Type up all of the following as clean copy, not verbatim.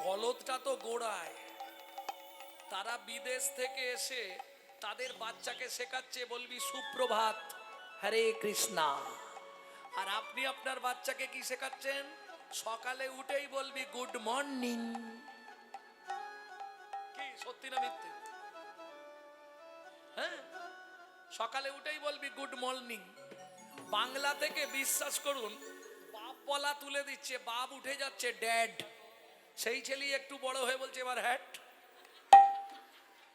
গলতটা তো গোড়ায়। তারা বিদেশ থেকে এসে তাদের বাচ্চাকে শেখাচ্ছে, বলবি সুপ্রভাত, হরে কৃষ্ণা। আর আপনি আপনার বাচ্চাকে কি শেখাচ্ছেন? সকালে উঠেই বলবি গুড মর্নিং। কি সত্যি না মিথ্যে? হ্যাঁ, সকালে উঠেই বলবি গুড মর্নিং। বাংলা থেকে বিশ্বাস করুন বাপ বলা তুলে দিচ্ছে, বাপ উঠে যাচ্ছে ড্যাড। সেই ছেলে একটু বড় হয়ে বলছে এবার হ্যাট।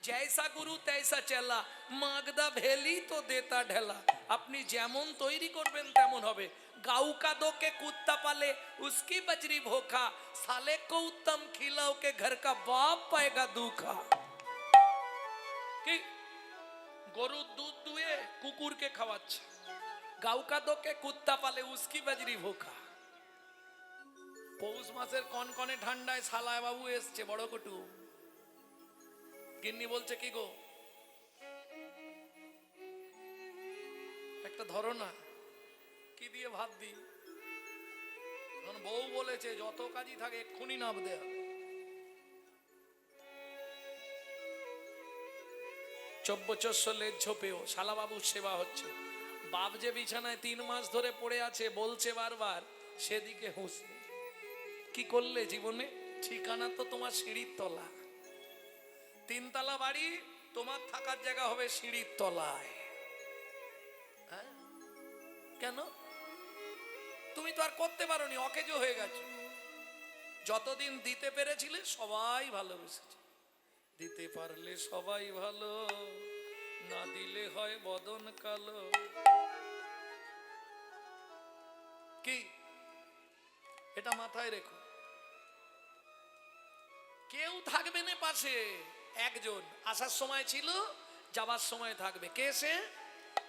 জৈসা গুরু তৈসা চেলা, মাগদা ভেলি তো দেতা ঢেলা। আপনি যেমন তৈরি করবেন তেমন হবে। গাউ কা দোকে কুত্তা পালে উসকি বজরি ভোখা, সালে কো উত্তম খিলাও কে ঘর কা বাপ পায়েগা দুখা। কি গরুর দুধ দুয়ে কুকুরকে খাওয়াচ্ছে, গাউ কা দোকে কুত্তা পালে উসকি বজরি ভোখা। পৌষ মাসের কনকনে ঠান্ডায় শালায় বাবু এসছে বড় কটু। গিন্নি বলছে কি গো একটা ধরো না, কি দিয়ে ভাত দিই? বউ বলেছে যত কাজই থাকে এক্ষুনি নাপ দেয়া। চব্বচস্বলের ঝোপেও শালাবাবুর সেবা হচ্ছে। বাপ যে বিছানায় 3 মাস ধরে পড়ে আছে বলছে বারবার, সেদিকে হুঁশ নেই। কি করলে জীবনে? ঠিকানা তো তোমার সিঁড়ির তলা। 3 তলা বাড়ি, তোমার থাকার জায়গা হবে সিঁড়ির তলায়। হ্যাঁ, কেন? তুমি তো আর করতে পারোনি, অকেজো হয়ে গেছো। যতদিন দিতে পেরেছিলে সবাই ভালোবেসেছে, দিতে পারলে সবাই ভালো, না দিলে হয় বদন কালো। কি এটা মাথায় রেখো। কেউ থাকবে না পাশে, একজন আসার সময় ছিল, যাবার সময় থাকবে। কে সে?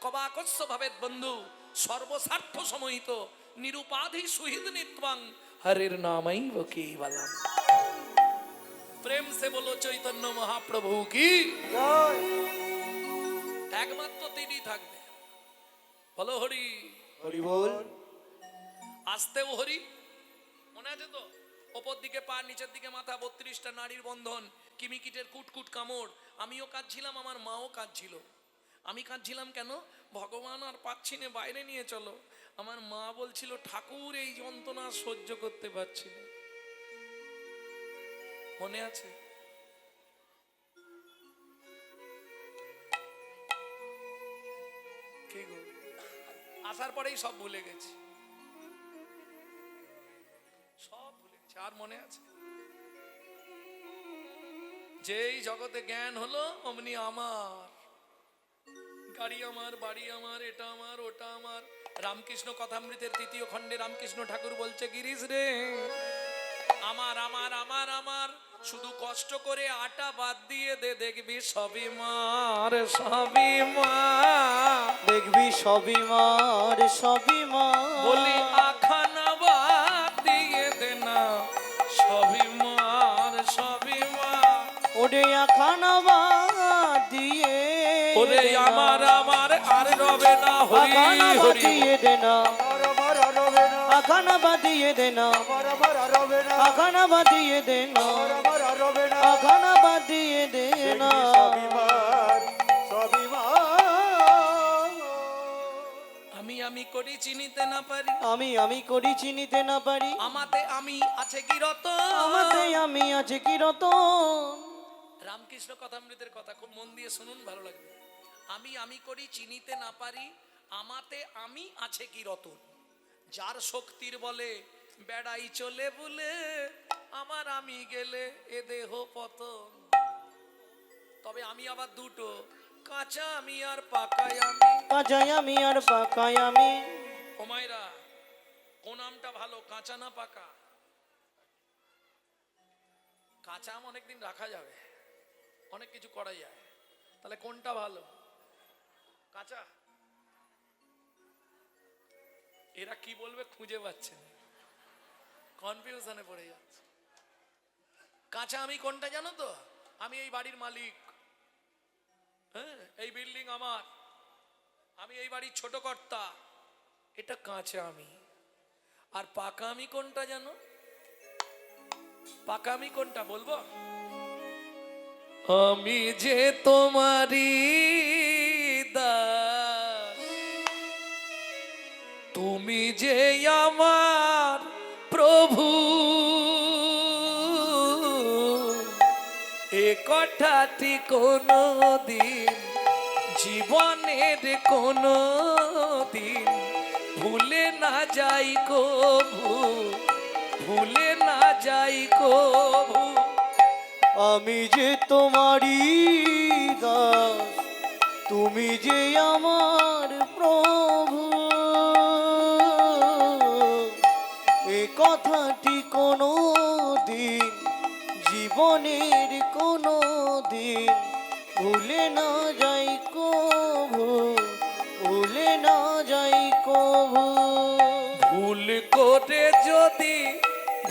কবাকস্য ভাবেত বন্ধু, সর্বস্বার্থ সমহিত, নিরুপাধি সুহৃদ নিত্বাং, হরির নামাইব কেবলম। প্রেম সে বলো চৈতন্য মহাপ্রভু কি জয়। একমাত্র তিনি থাকবে। বলো হরি হরি বল। আসতেও হরি, মনে আছে তো? ওপর দিকে পা, নিচের দিকে মাথা, 32টা নারীর বন্ধন, কিমিকিটের কুটকুট কামড়। আমিও কাঁদছিলাম, আমার মাও কাঁদছিল। আমি কাঁদছিলাম কেন? ভগবান আর পাচ্ছি না, বাইরে নিয়ে চলো। আমার মা বলছিল ঠাকুর এই যন্ত্রণা সহ্য করতে পারছি না। মনে আছে? কি গো, আসার পরেই সব ভুলে গেছি, সব ভুলে গেছি। আর মনে আছে? যেই জগতে জ্ঞান হলো অমনি আমার গাড়ি আমার, বাড়ি আমার, এটা আমার, ওটা আমার। রামকৃষ্ণ কথামৃতের 3য় খণ্ডে রামকৃষ্ণ ঠাকুর বলছে, গিরিশ রে আমার আমার আমার আমার, শুধু কষ্ট করে আটা বাদ দিয়ে দে, দেখবি সবই মার, সবই মার, দেখবি সবই মার, সবই মার। বলি আখানা বাদ দিয়ে দে না, সবই মার, সবই মার। ওরে আখানা বাদ দিয়ে, ওরে আমার আমার আর রবে না, হরি হরি দিয়ে দে না, আখানা বাদ দিয়ে দে না, আখানা বাদ দিয়ে দে না, আখানা বাদ দিয়ে দে না। আমি আমি করি চিনিতে না পারি, আমি আমি করি চিনিতে না পারি, আমাতে আমি আছে কি রতন, আমাতে আমি আছে কি রতন। রামকৃষ্ণ কথামৃতের কথা খুব মন দিয়ে শুনুন, ভালো লাগবে। আমি আমি করি চিনিতে না পারি, আমাতে আমি আছে কি রতন। যার শক্তির বলে বেড়াই চলে বলে, আমার আমি গেলে এ দেহ পতন। তবে আমি আবার দুটো, কাঁচা আমি আর পাকাই আমি, কাঁচাই আমি আর পাকাই আমি। ও মায়েরা, কোন আমটা ভালো, কাঁচা না পাকা? কাঁচা আম অনেকদিন রাখা যাবে, অনেক কিছু করা যায়, তাহলে কোনটা ভালো? কাঁচা? এরা কি বলবে খুঁজে পাচ্ছে না, কনফিউশনে পড়ে যাচ্ছে। কাঁচা আমি কোনটা জানো তো? আমি এই বাড়ির মালিক, হ্যাঁ, এই বিল্ডিং আমার, আমি এই বাড়ির ছোট কর্তা, এটা কাঁচা আমি। আর পাকা আমি কোনটা জানো? পাকামি কোনটা বলবো? আমি যে তোমারি দাস, তুমি যে আমার প্রভু, এ কথাটি কোনো দিন জীবনের কোনো দিন ভুলে না যাই কভু, ভুলে না যাই কভু। আমি যে তোমারি দাস, তুমি যে আমার প্রভু, এ কথাটি কোনো দিন জীবনের কোনো দিন ভুলে না যাই কভু, ভুলে না যাই কভু। ভুল করে যদি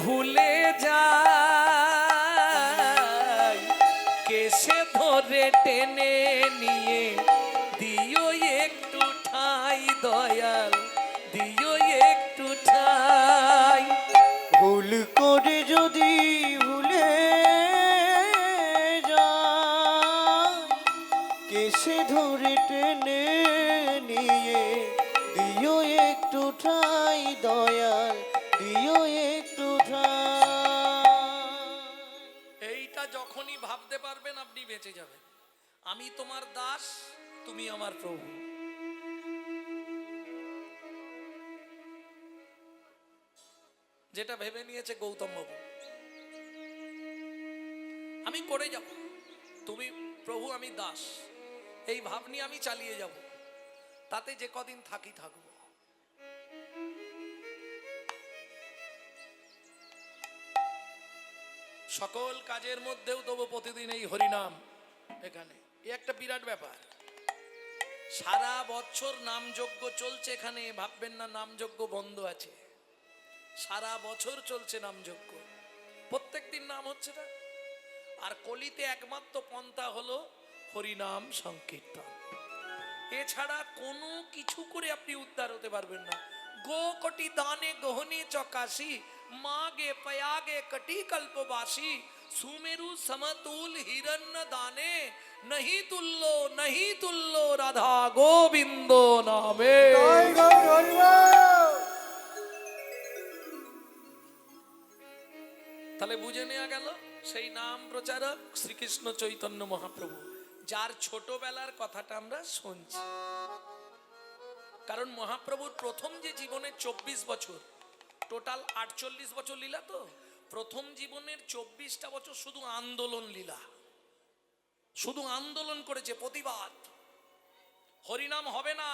ভুলে যাই, কেসে ধরে টেনে নিয়ে দিও একটু ঠাই দয়াল, দিও একটু ঠাই। ভুল করে যদি ভুলে যায়, কেসে ধরে টেনে নিয়ে দিও একটু ঠাই দয়াল, দিও একটু ঠাই। এইটা যখনই ভাবতে পারবেন আপনি বেঁচে যাবেন। আমি তোমার দাস, তুমি আমার প্রভু। যেটা ভেবে নিয়েছে গৌতম বাবু, আমি করে যাব, তুমি প্রভু আমি দাস, এই ভাব নিয়ে আমি চালিয়ে যাব, তাতে যে কদিন থাকি থাকবো। সকল কাজের মধ্যেও দেবো প্রতিদিন এই হরিনাম। এখানে এ একটা বিরাট ব্যাপার। সারা বছর নামযজ্ঞ চলছে এখানে, ভাববেন না নামযজ্ঞ বন্ধ আছে। সারা বছর চলছে নামযজ্ঞ, প্রত্যেকদিন নাম হচ্ছে না। আর কলিতে একমাত্র পন্থা হলো হরিনাম সংকীর্তন। এছাড়া কোনো কিছু করে আপনি উদ্ধার হতে পারবেন না। গো কোটি দানে গহনে চকাশি, মাগে পয়াগে কটি কল্পবাসী, সুমেরু সমতুল হিরণ্য দানে, नहीं तुल्लो नहीं तुल्लो राधा गोविंद नामे। তাহলে বুঝে নেওয়া গেল সেই নাম প্রচারক শ্রীকৃষ্ণ চৈতন্য মহাপ্রভু, যার ছোটবেলার কথাটা আমরা শুনছি। কারণ মহাপ্রভুর প্রথম যে জীবনের 24 বছর, টোটাল 48 বছর লীলা, তো প্রথম জীবনের 24টা বছর শুধু আন্দোলন লীলা, শুধু আন্দোলন করেছে, প্রতিবাদ। হরিনাম হবে না,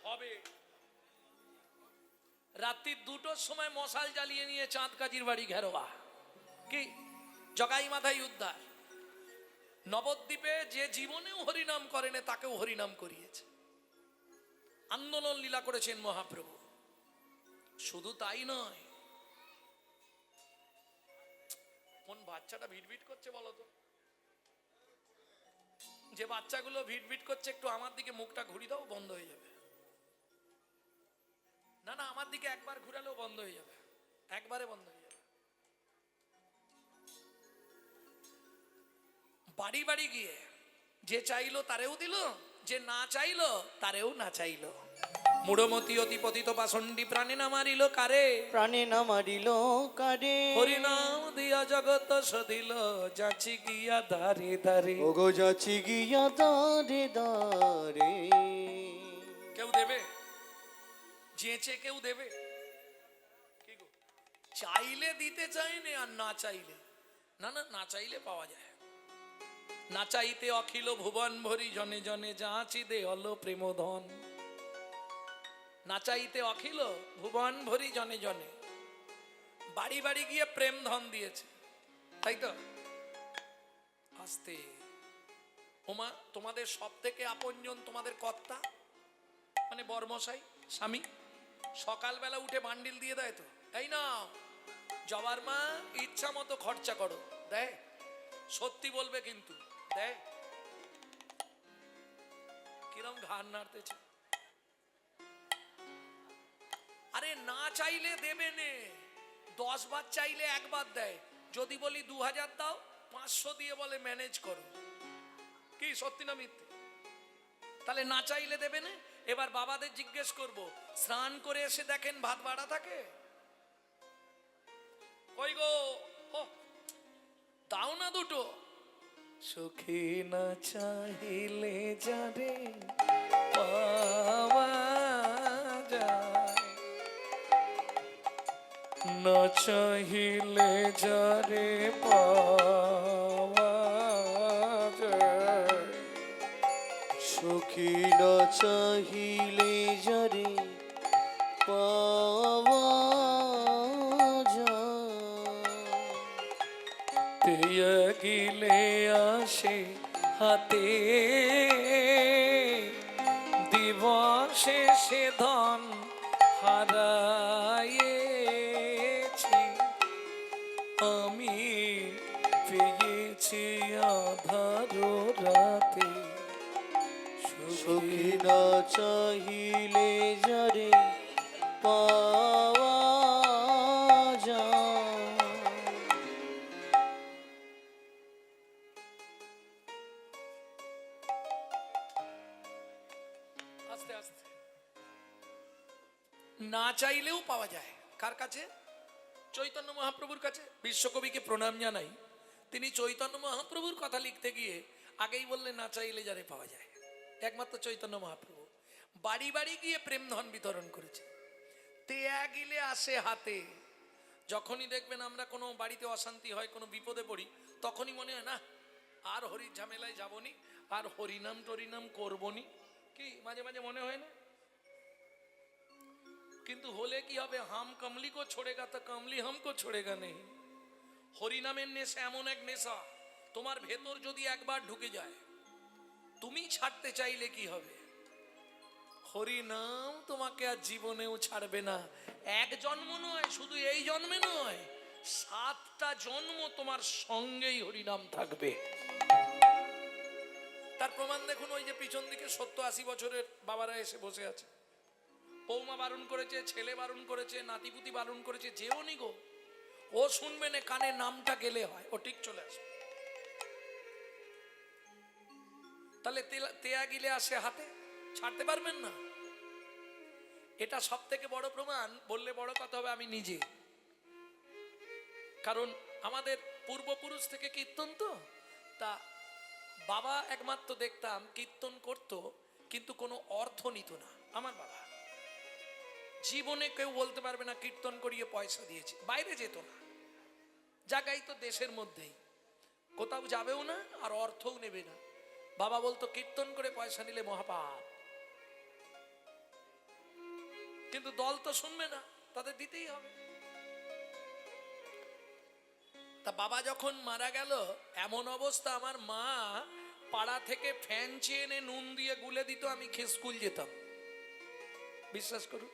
হবে। রাত্রি 2টোর সময় মশাল জ্বালিয়ে নিয়ে চাঁদ কাজীর বাড়ি ঘেরোয়া, কি জগাই মাথায় উদ্ধার। নবদ্বীপে যে জীবনেও হরিনাম করেনি তাকেও হরিনাম করিয়েছে। আন্দোলন লীলা করেছেন মহাপ্রভু। শুধু তাই নয়, কোন বাচ্চাটা ভিড়ভিট করছে বলো তো? যে বাচ্চাগুলো ভিড়ভিট করছে একটু আমার দিকে মুখটা ঘুরি দাও, বন্ধ হয়ে যাবে। না না, আমার দিকে একবার ঘুরালেও বন্ধ হয়ে যাবে, একবারে বন্ধ হয়ে যাবে। বাড়ি বাড়ি গিয়ে যে চাইলো তারেও দিল, যে না চাইলো তারেও না চাইলো। মূঢ়মতি অতি পতিত পাষণ্ডী প্রাণে না মারিল কারে, প্রাণে না মারিল কারে। হরিনাম দিয়া জগত সদিল, যাচি গিয়া দারে দারে। ওগো যাচ্ছি গিয়া দারে দারে। কেউ দেবে? যেচে কেউ দেবে? কি গো, চাইলে দিতে চাইনে, আর না চাইলে না, না না চাইলে পাওয়া যায়। না চাইতে অখিল ভুবন ভরি, জনে জনে যাচি দে অল প্রেম ধন। না চাইতে অখিল ভুবন ভরি জনে জনে, বাড়ি বাড়ি গিয়ে প্রেম ধন দিয়েছে, তাই তো? আস্তে ওমা, তোমাদের সব থেকে আপনজন তোমাদের কর্তা মানে বর্মশাই স্বামী, সকালবেলা উঠে বান্ডিল দিয়ে দেয় তো, এই না জবার মা ইচ্ছা মতো খরচা করো, দেয়। সত্যি বলবে কিন্তু, দেয়। কিরম ঘাড় নাড়তেছে। আরে না চাইলে দেবে নে, 10 বার চাইলে একবার দেয়। যদি বলি 2000 দাও, 500 দিয়ে বলে ম্যানেজ করো। কি সত্যি না মিথ্যে? তাহলে না চাইলে দেবে না। এবার বাবাদের জিজ্ঞেস করব, স্নান করে এসে দেখেন ভাত বাড়া থাকে? কই গো, ও দাও না দুটো। সুখী না চাইলে যারে পাওয়া যায়, না চাইলে যারে পাওয়া যায়। সখী না চাহিলে যারে পাওয়া যায়, পেয়ে গিলে আসে হাতে, দিবসে সে ধন হারায়েছি, আমি পেয়েছি আধার রাতে। সখী না চাহিলে যারে পাওয়া যায়। আস্তে আস্তে। না চাইলেও পাওয়া যায়। কার কাছে? চৈতন্য মহাপ্রভুর কাছে। বিশ্বকবিকে প্রণাম জানাই, তিনি চৈতন্য মহাপ্রভুর কথা লিখতে গিয়ে আগেই বললেন না চাইলে যারে পাওয়া যায়। একমাত্র চৈতন্য মহাপ্রভু বাড়ি বাড়ি গিয়ে প্রেম ধন বিতরণ করেছে। তেয়া গিলে আসে হাতে। যখনই দেখবেন আমরা কোনো বাড়িতে অশান্তি হয়, কোনো বিপদে পড়ি, তখনই মনে হয় না আর হরির ঝামেলায় যাবনি, আর হরিনাম টরিনাম করবনি। কি মাঝে মাঝে মনে হয় না? কিন্তু হলে কি হবে? হাম কমলি কো ছোড়েগা তো কমলি হামকো ছোড়েগা নেই। হরিনামের নেশা এমন এক নেশা, তোমার ভেতর যদি একবার ঢুকে যায়, তুমি ছাড়তে চাইলে কি হবে? হরিনাম তোমাকে আর জীবনেও ছাড়বে না। এক জন্ম নয়, শুধু এই জন্মে নয়, 7টা জন্ম তোমার সঙ্গেই হরিনাম থাকবে। তার প্রমাণ দেখুন, ওই যে পিছন দিকে 70-80 বছরের বাবারা এসে বসে আছে। বৌমা বারণ করেছে, ছেলে বারণ করেছে, নাতিপুতি বারণ করেছে, যেও নি গো। ও শুনবে না, কানে নামটা গেলে হয়, ও ঠিক চলে আসবে। তাহলে তেয়া গিলে আসে হাতে, ছাড়তে পারবেন না। এটা সব থেকে বড় প্রমাণ। বললে বড় কথা হবে, আমি নিজে। কারণ আমাদের পূর্বপুরুষ থেকে কীর্তন তো, তা বাবা একমাত্র দেখতাম কীর্তন করত, কিন্তু কোনো অর্থ নিত না। আমার বাবা জীবনে কেউ বলতে পারবে না কীর্তন করিয়ে পয়সা দিয়েছে। বাইরে যেত না, জায়গায় তো দেশের মধ্যেই, কোথাও যাবেও না, আর অর্থও নেবে না। বাবা বলতো কীর্তন করে পয়সা নিলে মহাপাপ। কিন্তু দল তো শুনবে না, তাদের দিতেই হবে। তা বাবা যখন মারা গেল, এমন অবস্থা, আমার মা পাড়া থেকে ফ্যান চেয়ে এনে নুন দিয়ে গুলে দিত, আমি খেয়ে স্কুল যেতাম। বিশ্বাস করুন।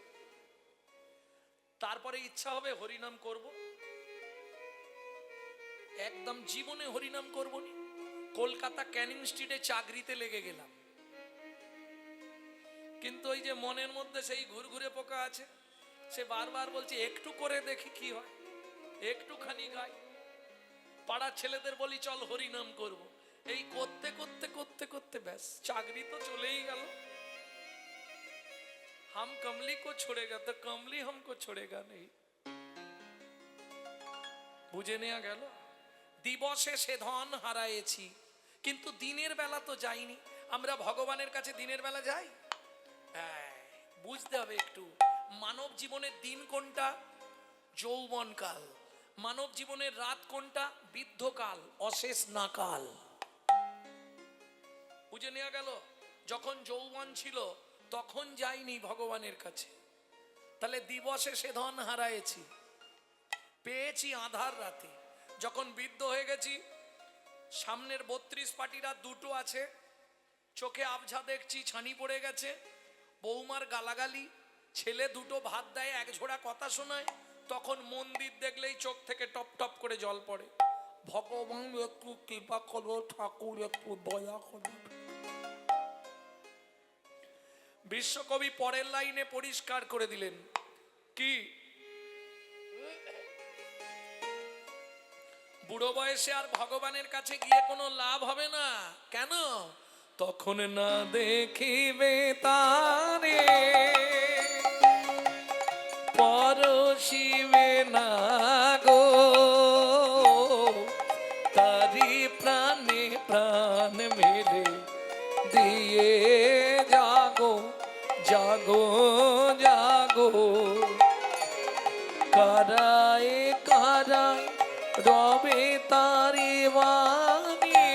তারপরে ইচ্ছা হবে হরিনাম করব, একদম জীবনে হরিনাম করব নি। কলকাতা ক্যানিং স্ট্রিটে চাকরিতে লেগে গেলাম, কিন্তু ওই যে মনের মধ্যে সেই ঘুরঘুরে পোকা আছে, সে বারবার বলছে একটু করে দেখি কি হয়, একটুখানি গাই। পাড়ার ছেলেদের বলি চল হরিনাম করব, এই করতে করতে করতে করতে ব্যাস চাকরি তো চলেই গেল। হাম কমলি কো ছোড়েগা তো কমলি হামকো ছোড়েগা নেই। বুঝে নেওয়া গেল। দিবসে সে ধন হারায়েছি, কিন্তু দিনের বেলা তো যাইনি। আমরা ভগবানের কাছে দিনের বেলা যাই? হ্যাঁ, বুঝতে হবে একটু। মানব জীবনের দিন কোনটা? যৌবনকাল। মানব জীবনের রাত কোনটা? বৃদ্ধকাল, অশেষ নাকাল। বুঝে নেওয়া গেল। যখন যৌবন ছিল তখন যাইনি ভগবানের কাছে, তাহলে দিবসে সে ধন হারায়েছি, পেয়েছি আধার রাতে। যখন বৃদ্ধ হয়ে গেছি, সামনের 32 পাটিরা দুটো আছে, চোখে আবঝা দেখছি, ছানি পড়ে গেছে, বৌমার গালাগালি, ছেলে দুটো ভাত দেয়, এক ঝোড়া কথা শোনায়, তখন মন্দির দেখলেই চোখ থেকে টপ টপ করে জল পড়ে। ভগবান একটু কৃপা করো, ঠাকুর একটু দয়া করো। বিশ্বকবি পরের লাইনে পরিষ্কার করে দিলেন, কি? বুড়ো বয়সে আর ভগবানের কাছে গিয়ে কোনো লাভ হবে না। কেন? তখন না দেখিবে তারে, পরশিবে না গো, তারি প্রাণে প্রাণ মেলে দিয়ে জাগো জাগো জাগো। কারায় কারায় রবে তারি বাণী,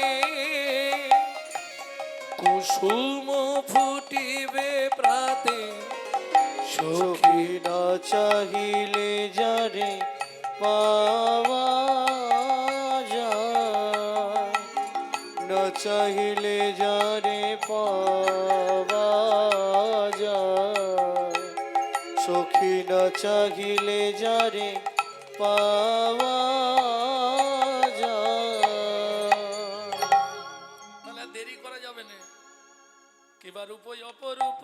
কুসুম ফুটিবে প্রাতে। সখী না চাহিলে যারে পাওয়া যায়, না চাহিলে যারে পাওয়া যায়, সখী না চাহিলে যারে পাওয়া যায়। তাহলে আর দেরি করা যাবে না। কিবা রূপ অপরূপ,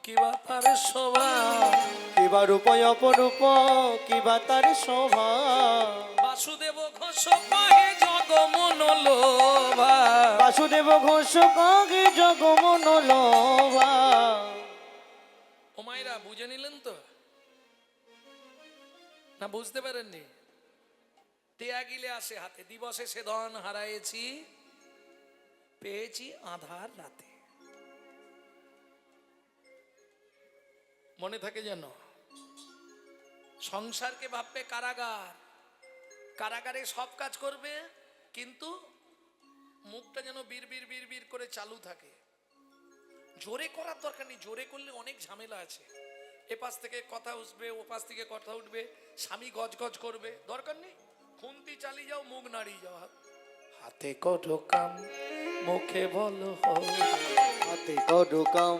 কিবা তার শোভা, কিবা রূপ অপরূপ, কিবা তার শোভা। বাসুদেব ঘোষ কহে জগমন লোভা, বাসুদেব ঘোষ কহে জগমন লোভা। ও মায়েরা বুঝে নিলেন তো না? বুঝতে পারেননি? টেয়া গিলে আসে হাতে, দিবসে সে ধন হারাইছি, পেয়েছি আধার রাতে। মনে থাকে যেন। সংসারকে ভাববে কারাগার, কারাগারে সব কাজ করবে, কিন্তু মুখটা যেন বীর বীর বীর বীর করে চালু থাকে। জোরে করার দরকার নেই, জোরে করলে অনেক ঝামেলা আছে। এপাশ থেকে কথা উঠবে, ও পাশ থেকে কথা উঠবে, স্বামী গজগজ করবে, দরকার নেই। খুন্তি চালিয়ে যাও, মুখ নাড়িয়ে যাও। হাতে করো কাম, মুখে বলো হরি, হাতে করো কাম,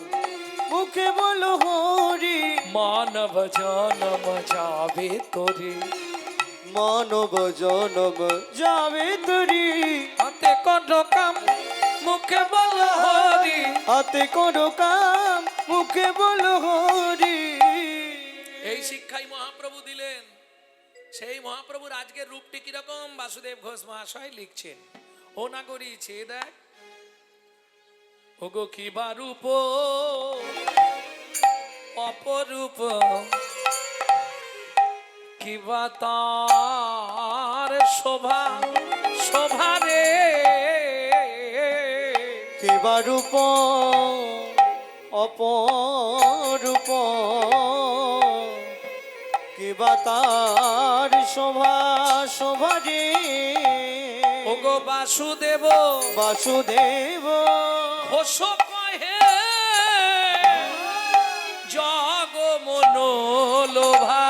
মুখে বলো হরি। মানব জনম যাবে তোরে, মানব জনম যাবে তরি। হাতে করো কাম, মুখে বলো হরি। হাতে করো কাম, মুখে বলো হরি। এই শিক্ষাই মহাপ্রভু দিলেন। সেই মহাপ্রভুর আজকের রূপটি কিরকম বাসুদেব ঘোষ মহাশয় লিখছেন। ও না করিছে দেখ, ওগো কিবা রূপ অপরূপ, কিবা তার শোভা শোভা রে। কিবা রূপ অপরূপ, কিবা তার শোভা শোভা রে। ওগো বাসুদেব বাসুদেব ঘোষ কহে জগমন লোভা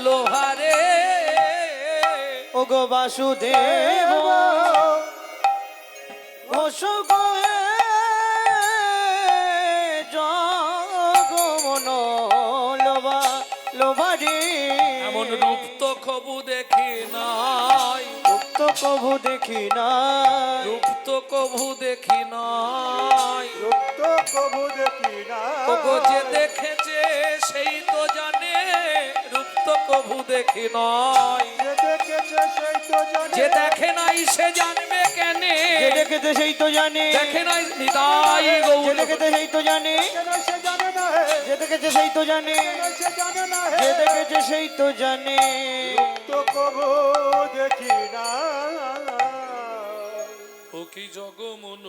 লোভা রে। ওগো বাসুদেব ঘোষ কহে জগমন লোভা লোভা রে। এমন রূপ তো কবু দেখি নাই, রূপ তো কভু দেখি নাই, রূপ তো কবু দেখি নাই। রূপ তো কভু দেখি নাই। ওগো যে দেখেছে সেই তো জানে, রূপ তো কবু দেখি নাই। যে দেখেছে সেই তো জানে, যে দেখে নাই সে জানবে কেনে, যে দেখেছে সেই তো জানে, দেখে নাই নিতাই যে গৌর। দেখেছে সেই তো জানে, যে দেখেছে সেই তো জানে, যে দেখেছে সেই তো জানে। তো কভু দেখি না। ও কি জগমন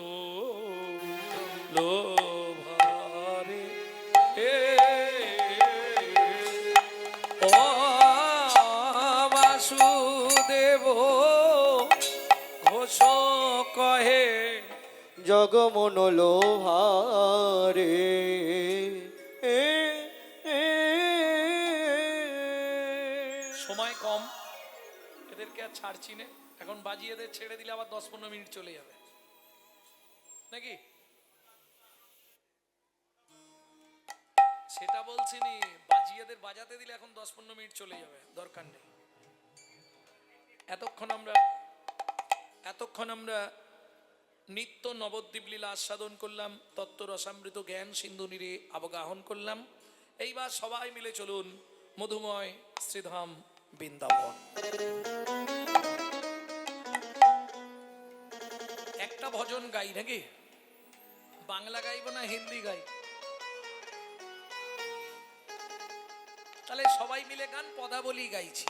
লোভারে এ ও বাসুদেব ঘোষ কহে জগমন লোভারে। সময় কম, এদেরকে আর ছাড়ছি না। এখন বাজিয়ে এদের ছেড়ে দিলে আবার 10-15 মিনিট চলে যাবে নাকি? সেটা বলছি নি, বাজিয়েদের বাজাতে দিলে এখন 10-15 মিনিট চলে যাবে, দরকার নেই। এতক্ষণ আমরা নিত্য নবদ্বীপ লীলা আস্বাদন করলাম, তত্ত্ব রসামৃত জ্ঞান সিন্ধু নীরে অবগাহন করলাম। এইবার সবাই মিলে চলুন মধুময় শ্রীধাম বৃন্দাবন। ভজন গাই নাকি? বাংলা গাইব না হিন্দি গাই? তাহলে সবাই মিলে গান পদাবলী গাইছি।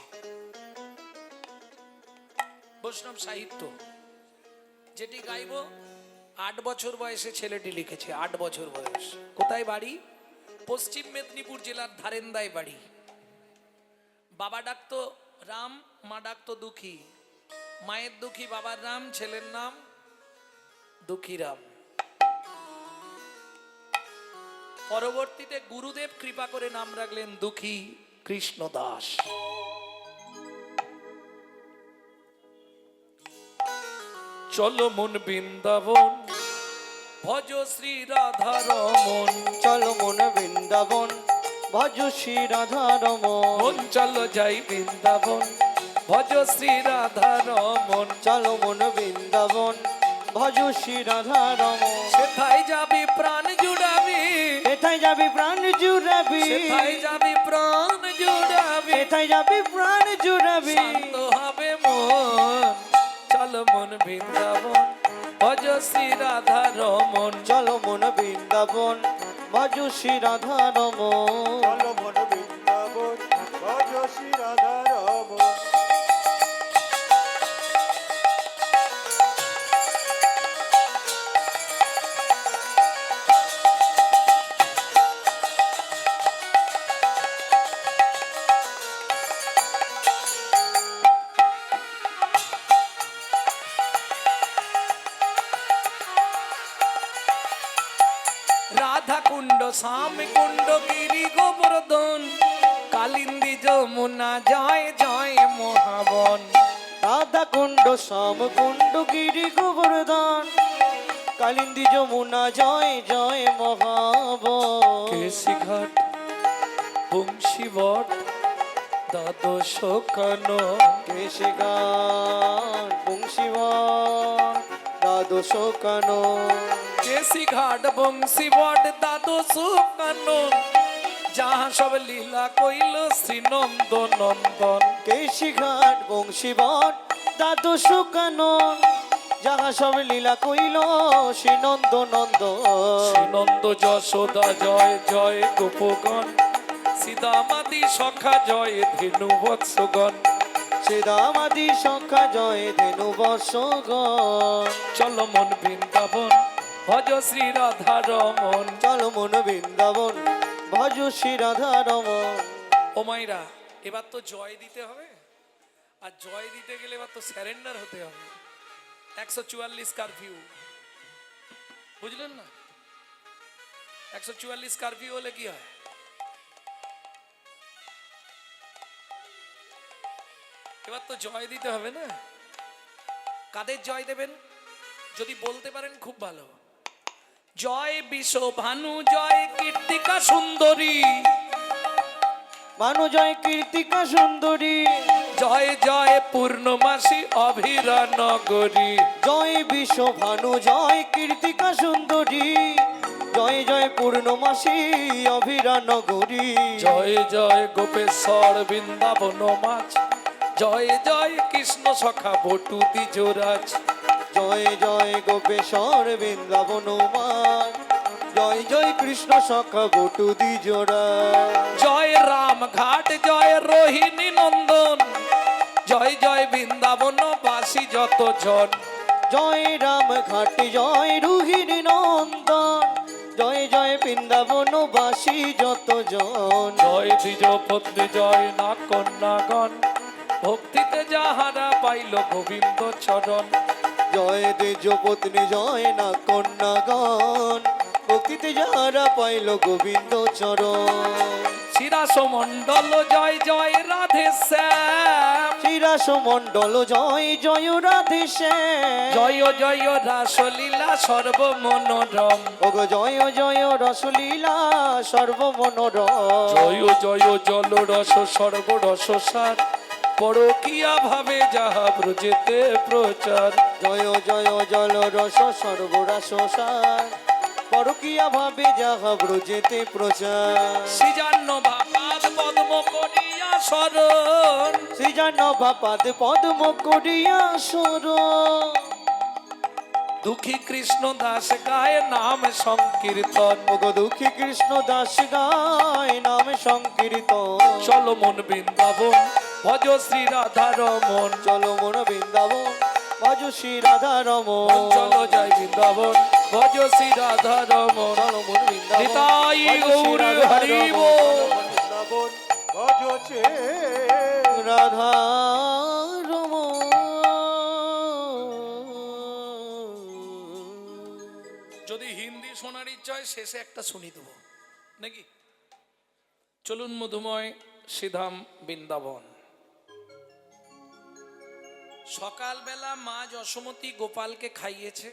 বৈষ্ণব সাহিত্য যেটি গাইব 8 বছর বয়সে ছেলেটি লিখেছে, 8 বছর বয়স। কোথায় বাড়ি? পশ্চিম মেদিনীপুর জেলার ধারেন্দায় বাড়ি। বাবা ডাকতো রাম, মা ডাকতো দুঃখী। মায়ের দুঃখী, বাবার রাম, ছেলের নাম দুঃখীরাম। পরবর্তীতে গুরুদেব কৃপা করে নাম রাখলেন দুঃখী কৃষ্ণ দাস। চলো মন বৃন্দাবন, ভজ শ্রী রাধা রমন। চলো মন বৃন্দাবন, ভজ শ্রী রাধা রমন। মন চলো যাই বৃন্দাবন, ভজ শ্রী রাধা রমন। চলো মন বৃন্দাবন, ভজ শ্রী রাধা রমন। সেথায় যাবি প্রাণ জুড়াবি, সেথায় যাবি প্রাণ জুড়াবি, সেথায় যাবি প্রাণ জুড়াবি। সেথায় যাবি প্রাণ জুড়াবি। শান্ত হবে মন, চলো মন বৃন্দাবন, ভজ শ্রী রাধা রমন। চলো মন বৃন্দাবন, ভজ শ্রী রাধা রমন। চলো মন বৃন্দাবন, ভজ শ্রী রাধা রমন। রাধা কুণ্ড, শ্যাম কুণ্ড, গিরি গোবর্ধন, কালিন্দী যমুনা, জয় জয় মহাবন। রাধা কুণ্ড, শ্যাম কুণ্ড, গিরি গোবর্ধন, কালিন্দী যমুনা, জয় জয় মহাবন। কেশিঘাট, বংশীবট, দ্বাদশ কানন। কেশগান, বংশীবন, দ্বাদশ কানন। কেশিঘাট, বংশীবট, দ্বাদশ কানন, যাহা সব লীলা কইল শ্রী নন্দ নন্দন। কেশিঘাট, বংশীবন, দ্বাদশ কানন, যাহা সব লীলা কইল শ্রী নন্দ নন্দন। শ্রীনন্দ যশোদা জয় জয় গোপগণ, সীতামাদি সখা জয় ধেনু বৎসগণ। শ্রীদামাদি সংখ্যা জয় ধেনু বর্ষগণ। চলো মন বৃন্দাবন, ভজ শ্রী রাধা রমন। চলো মন বৃন্দাবন, ভজ শ্রী রাধা রমন। ও মাইরা, এবার তো জয় দিতে হবে, আর জয় দিতে গেলে এবার তো স্যারেন্ডার হতে হবে। 144 কারফিউ, বুঝলেন না? 144 কারফিউ হলে কি হয়? এবার তো জয় দিতে হবে না? কাদের জয় দেবেন যদি বলতে পারেন খুব ভালো। জয় বিশ্ব ভানু, জয় কীর্তিকা সুন্দরী, ভানু জয় কীর্তিকা সুন্দরী। জয় জয় পূর্ণমাসী অভিরা নগরী। জয় বিশ্ব ভানু, জয় কীর্তিকা সুন্দরী। জয় জয় পূর্ণমাসী অভিরা নগরী। জয় জয় গোপেশ্বর বৃন্দাবন মাছ, জয় জয় কৃষ্ণ সখা বটু দ্বিজরাজ। জয় জয় গোপেশ্বর বৃন্দাবন মান, জয় জয় কৃষ্ণ সখা বটু দ্বিজরা। জয় রাম ঘাট, জয় রোহিণী নন্দন, জয় জয় বৃন্দাবন বাসী যত জন। জয় রাম ঘাটি, জয় রোহিণী নন্দন, জয় জয় বৃন্দাবন বাসী যত জন। জয় দ্বিজ পত্নী, জয় না কন্যাগণ, ভক্তিতে যাহারা পাইল গোবিন্দ চরণ। জয় দ্বিজ পত্নী, জয় না কন্যাগণ, ভক্তিতে যাহারা পাইল গোবিন্দ চরণ। শিরাস মণ্ডল, জয় জয় রাধে শ্যাম। শিরাস মণ্ডল, জয় জয় রাধে শ্যাম। জয় জয় রাসলীলা সর্বমনোরম। ওগো জয় জয় রসলীলা সর্বমনোরম। জয় জয় জল রস সর্বরস সার, পরকিয়া ভাবে যাহা ব্রজেতে প্রচার। জয় জয় জল রস সর্বরাস সার, পরকিয়া ভাবে যাহা ব্রজেতে প্রচার। সৃজান্ন ভাপাদ পদ্ম করিয়া শরণ, সৃজন বাপাদ পদ্ম করিয়া সরণ। দুঃখী কৃষ্ণ দাস গায় নাম সংকীর্তন। ওগো দুঃখী কৃষ্ণ দাস গায় নাম সংকীর্তন। চলো মন বৃন্দাবন ভজ শ্রী রাধা রমন। চলো মন বৃন্দাবন ভজ শ্রী রাধা রমন। চলো জয় বৃন্দাবন ভজ শ্রী রাধা রমন। চলো মন বৃন্দাবন নিতাই ভজ শ্রী গৌর রাধা হরি রমন। বল। বৃন্দাবন ভজছে রাধা রমন। যদি হিন্দি শোনার ইচ্ছা হয় শেষে একটা শুনি দেবো নাকি? চলুন মধুময় শ্রীধাম বৃন্দাবন। সকালবেলা মা যশোমতী গোপালকে খাইয়েছে।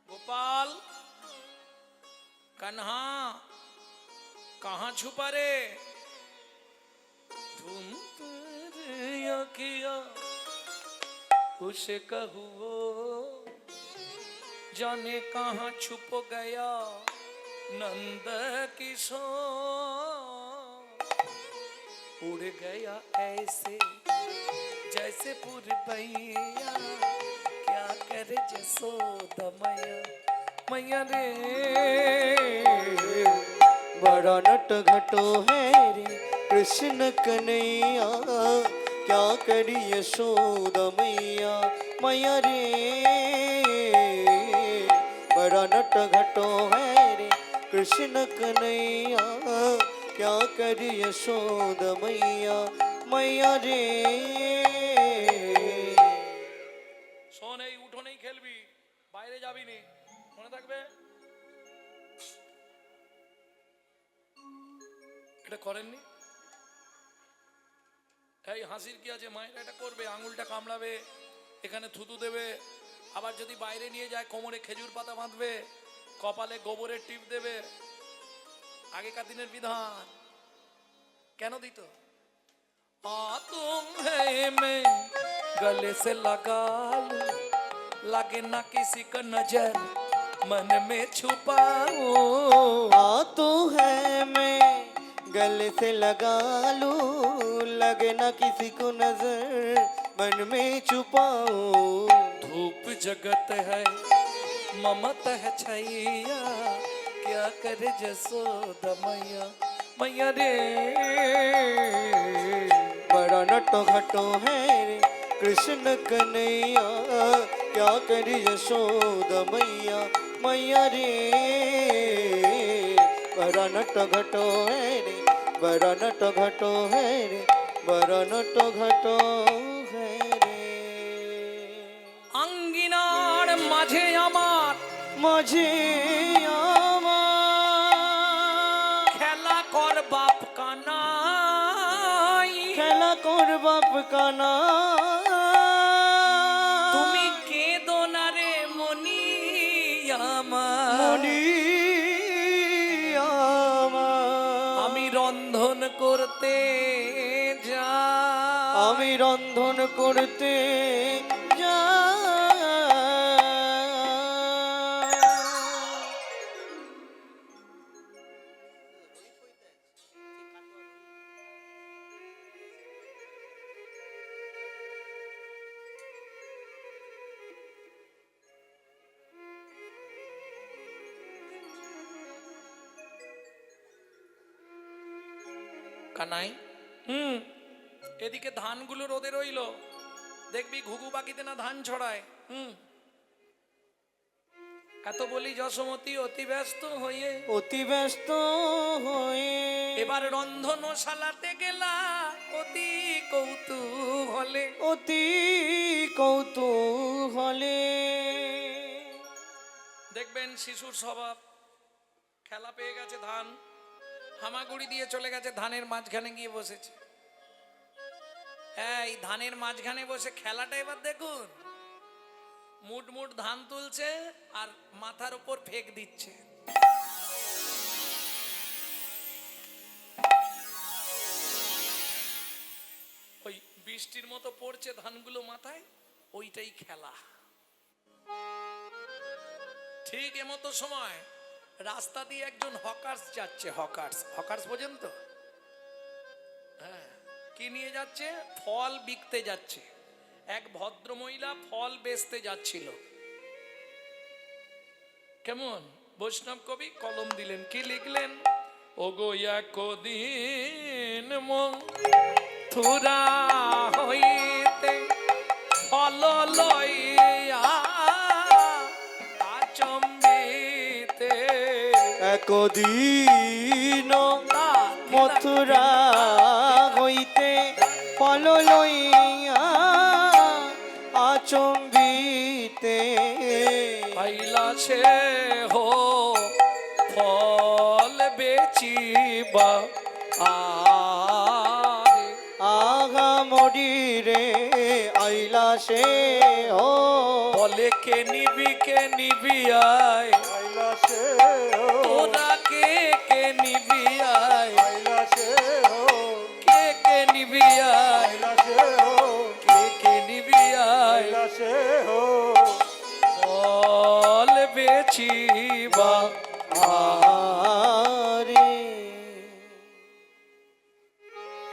গোপাল কাन्हा कहाँ छुपा रे? तुम तेरे अखियाँ उसे कहू जाने कहाँ छुप गया नंद किशोर। उड़ गया ऐसे जैसे पुरबैया क्या करे जसोदा मैया मैया रे। बड़ा नट घटो है रे कृष्ण कन्हैया क्या करी यशोदा मैया मैया रे। बड़ा नट घटो है रे कृष्ण कन्हैया क्या करी यशोदा मैया मैया रे। শোন, এই উঠোনেই খেলবি, বাইরে যাবি নি, মনে থাকবে। এটা করেননি? এই হাসির কি আছে? মায়েরা এটা করবে, আঙুলটা কামড়াবে, এখানে থুতু দেবে, আবার যদি বাইরে নিয়ে যায় কোমরে খেজুর পাতা বাঁধবে, কপালে গোবরের টিপ দেবে। আগেকার দিনের বিধান। কেন দিত? तुम है मैं गले से लगा लूं, लगे ना किसी का नजर मन में छुपाऊं। तो है मैं गले से लगा लूं, लगे ना किसी को नजर मन में छुपाऊं। धूप जगत है ममता है छैया क्या करे जसोदा मैया मैया रे। बड़ा नटो घटो है रे कृष्ण कन्हैया क्या करी यशोदा मैया मैया रे। बड़ा नटो घटो है रे बड़ा नटो घटो है रे बड़ा नटो घटो है रे। আঙ্গিনার মাঝে আমার माझे আমার খেলা কর বাপ কানাই। খেলা কর বাপ কানা। তুমি কেঁদো না রে মনি আমার। মনি আমার আমি রন্ধন করতে যা আমি রন্ধন করতে কানাই। এদিকে ধানগুলো রোদে রইলো, দেখবি ঘুঘু পাখিতে না ধান ছড়ায়। এত বলি যশোমতী অতি ব্যস্ত হয়ে অতি ব্যস্ত হয়ে এবার রন্ধনশালাতে গেলা অতি কৌতূহলে। অতি কৌতূহলে দেখবেন শিশুর স্বভাব, খেলা পেয়ে গেছে, ধান হামাগুড়ি দিয়ে চলে গেছে, ধানের মাঝখানে গিয়ে বসেছে। এই ধানের মাঝখানে বসে খেলাটা এবার দেখুন, মুট মুট ধান তুলছে আর মাথার উপর ফেক দিচ্ছে। ওই বৃষ্টির মতো পড়ছে ধানগুলো মাথায়, ওইটাই খেলা। ঠিক এমতো সময় রাস্তা দিয়ে একজন হকার্স যাচ্ছে। হকার্স বোঝেন তো? হ্যাঁ, কি নিয়ে যাচ্ছে? ফল বিকতে যাচ্ছে। এক ভদ্রমহিলা ফল বেচতে যাচ্ছিল। কেমন বৈষ্ণব কবি কলম দিলেন, কি লিখলেন? ওগো একদিন মথুরা হইতে ফল লইয়া আচম্বিতে একদিন মথুরা হইতে ফল লইয়া আচম্বিতে আইলা সে হো ফল বেচিবা আরে আগা মরি রে আইলা সে ও বলে কে নিবি আয় কৈলাসে হো তোরা কে নিবি আয় কৈলাসে হো কে নিবি আয় কৈলাসে হো কে নিবি আয় কৈলাসে হো ফল বেচিবা আরে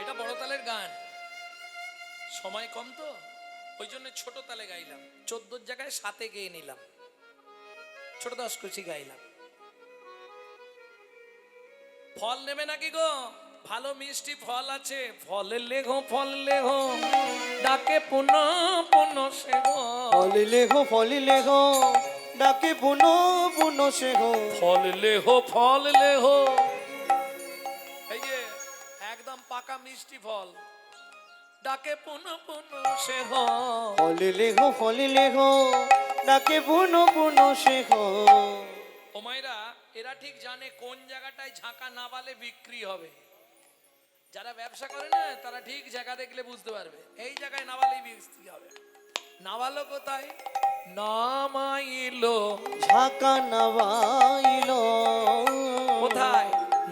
এটা বড় তালের গান, সময় কম তো ওই জন্য ছোট তালে গাইলাম, 14 জায়গায় 7-এ গেয়ে নিলাম, ছোট 10 কুচি গাইলাম। ফল নেবে নাকি গো? ভালো মিষ্টি ফল আছে, ফল লেঘো ডাকে পুনঃ সে গো, ফল লেগো ডাকে পুনো সে গো ফল লেহো এই যে একদম পাকা মিষ্টি ফল, ডাকে পুনঃ সে গো। ফল লেগো ডাকে পুনো সে গো ও মায়েরা, এরা ঠিক জানে কোন জায়গাটায় ঝাঁকা না বালে বিক্রি হবে। যারা ব্যবসা করে না তারা ঠিক জায়গা দেখলে বুঝতে পারবে এই জায়গায় না বালেই বিক্রি হবে। না বালো কোথায়? নামাইলো ঝাঁকা নাবাইলো কোথায়?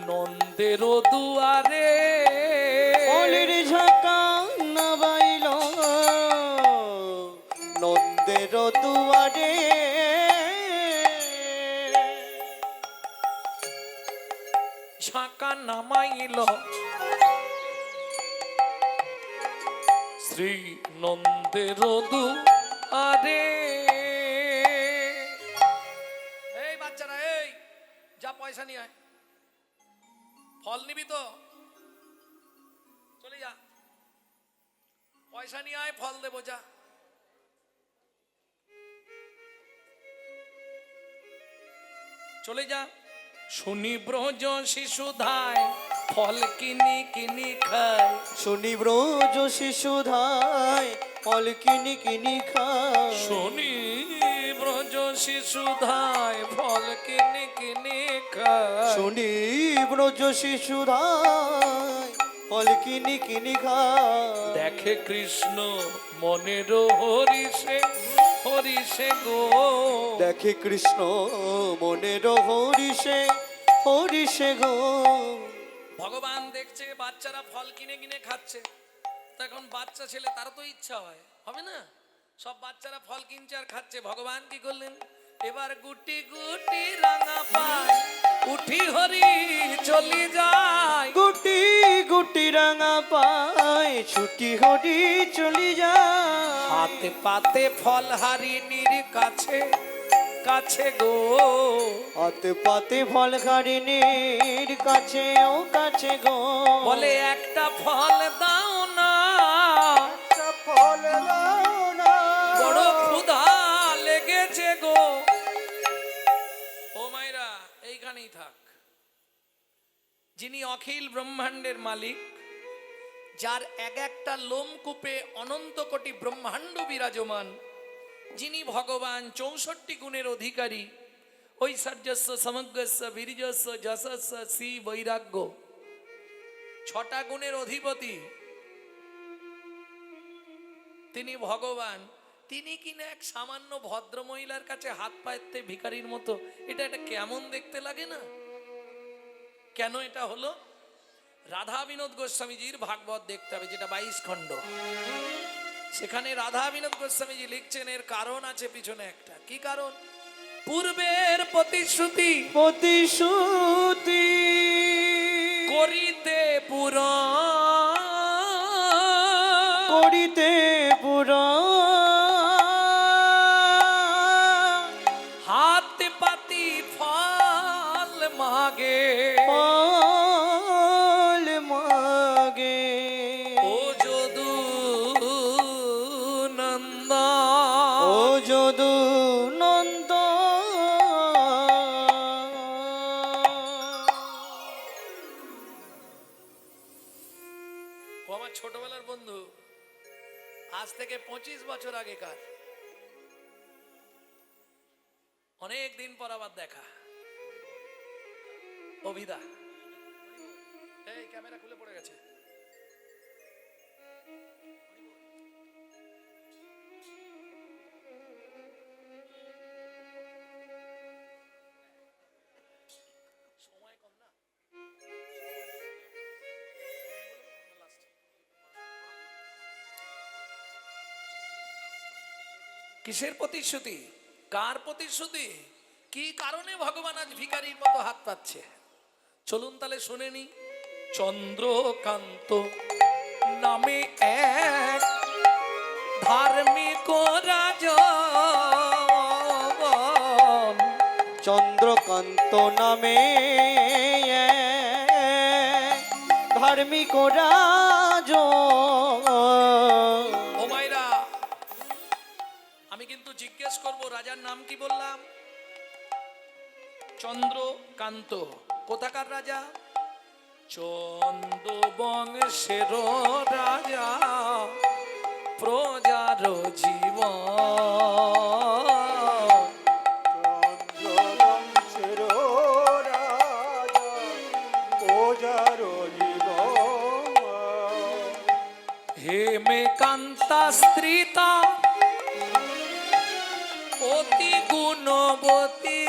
নন্দের দুয়ারে ফলের ঝাঁকা নাবাইলো নন্দের দুয়ারে ঝাঁকা নামাইলো শ্রী নন্দের দুয়ারে। এই বাচ্চারা, এই যা পয়সা নিয়ে আয়, ফল নিবি তো চলে যা, পয়সা নিয়ে আয়, ফল দেবো যা। চলে যা। শুনি ব্রজ শিশুধায় ফল কিনি খায়, শুনি ব্রজ শিশুধায় ফল কিনি খায় শুনি ব্রজ শিশুধায় ফল কিনি খায়, শুনি ব্রজ শিশুধায় ফল কিনি খায় দেখে কৃষ্ণ মনের হরিষে গো, দেখে কৃষ্ণ মনের হরিষে গো ভগবান দেখছে বাচ্চারা ফল কিনে খাচ্ছে, তখন বাচ্চা ছেলে তার তো ইচ্ছা হয়, হবে না? সব বাচ্চারা ফল কিনছে আর খাচ্ছে। ভগবান কি করলেন? এবার গুটি রাঙা পায় উঠি হরি চলি যায়, গুটি রাঙা পায় ছুটি হরি চলি যায় হাতে পাতে ফল হারিনীর কাছে গো, হাতে পাতে ফল হারিনীর কাছে গো বলে একটা ফল দাও না, একটা ফল দাও না বড় ক্ষুধা লেগেছে গো। ও মাইরা, এইখানেই থাক। যিনি অখিল ব্রহ্মাণ্ডের মালিক, যার এক একটা লোমকূপে অনন্ত কোটি ব্রহ্মাণ্ড বিরাজমান, যিনি ভগবান 64 গুণের অধিকারী, ঐশ্বর্যস্য সমগ্রস্য বীর্যস্য যশস্য শ্রী বৈরাগ্য, 6টা গুণের অধিপতি তিনি ভগবান। তিনি কিনা এক সামান্য ভদ্র মহিলার কাছে হাত পাইতে ভিখারির মতো, এটা কেমন দেখতে লাগে না? কেন এটা হলো? রাধা বিনোদ গোস্বামীজির ভাগবত দেখতে হবে, যেটা 22 খণ্ড। সেখানে রাধা বিনোদ গোস্বামীজি লিখছেন, এর কারণ আছে পিছনে একটা। কি কারণ? পূর্বের প্রতিশ্রুতি করিতে করিতে পুরা যদু নন্দ ও আমার ছোটবেলার বন্ধু, আজ থেকে 25 বছর আগেকার, অনেক দিন পর আবার দেখা। অভিদা, এই ক্যামেরা খুলে পড়ে গেছে। সময় কম না, কিসের প্রতিশ্রুতি, কার প্রতিশ্রুতি, কি কারণে ভগবান আজ ভিখারির মতো হাত পাচ্ছে? চলুন তাহলে শুনে নি। চন্দ্রকান্ত নামে এক ধার্মিক রাজন, চন্দ্রকান্ত নামে এক ধার্মিক রাজন। ও মাইরা, আমি কিন্তু জিজ্ঞেস করব রাজার নাম কি বললাম? চন্দ্রকান্ত। কোথাকার রাজা? চন্দ্র বংশের রাজা, প্রজার জীবন। চন্দ্রবংশের রাজা প্রজার জীবন। হেমে কান্তা স্ত্রীতা অতি গুণবতী,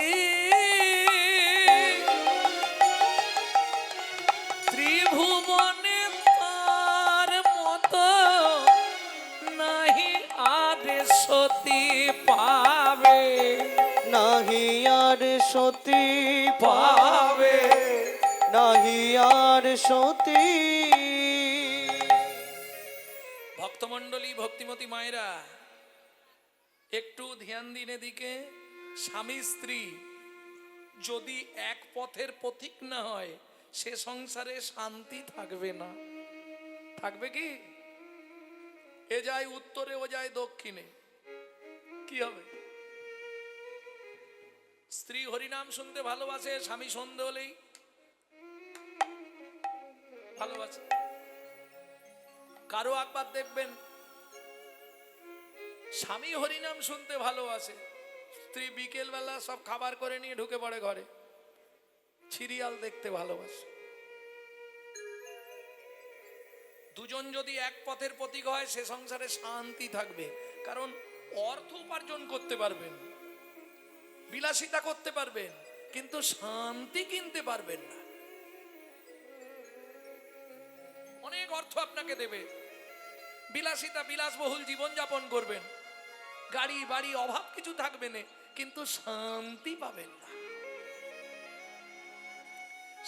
ত্রিভুবনে তার মতো নাহি আর সতী পাবে, নাহি আর সতী পাবে। নাহি আর সতী। ভক্তমণ্ডলী, ভক্তিমতী মায়েরা, একটু ধ্যান দিন এদিকে। স্বামী স্ত্রী যদি এক পথের পথিক না হয়, সে সংসারে শান্তি থাকবে না। থাকবে কি? এ যায় উত্তরে, ও যায় দক্ষিণে, কি হবে? স্ত্রী হরিনাম শুনতে ভালোবাসে, স্বামী সন্ধে হলেই ভালোবাসে। কারো একবার দেখবেন স্বামী হরিনাম শুনতে ভালোবাসে, স্ত্রী বিকেল বেলা সব খাবার করে নিয়ে ঢুকে পড়ে ঘরে, সিরিয়াল দেখতে ভালোবাসে। দুজন যদি এক পথের প্রতীক হয়, সে সংসারে শান্তি থাকবে। কারণ অর্থ উপার্জন করতে পারবেন, বিলাসিতা করতে পারবেন, কিন্তু শান্তি কিনতে পারবেন না। অনেক অর্থ আপনাকে দেবে, বিলাসিতা বিলাসবহুল জীবন যাপন করবেন, গাড়ি বাড়ি অভাব কিছু থাকবে না, কিন্তু শান্তি পাবেন না।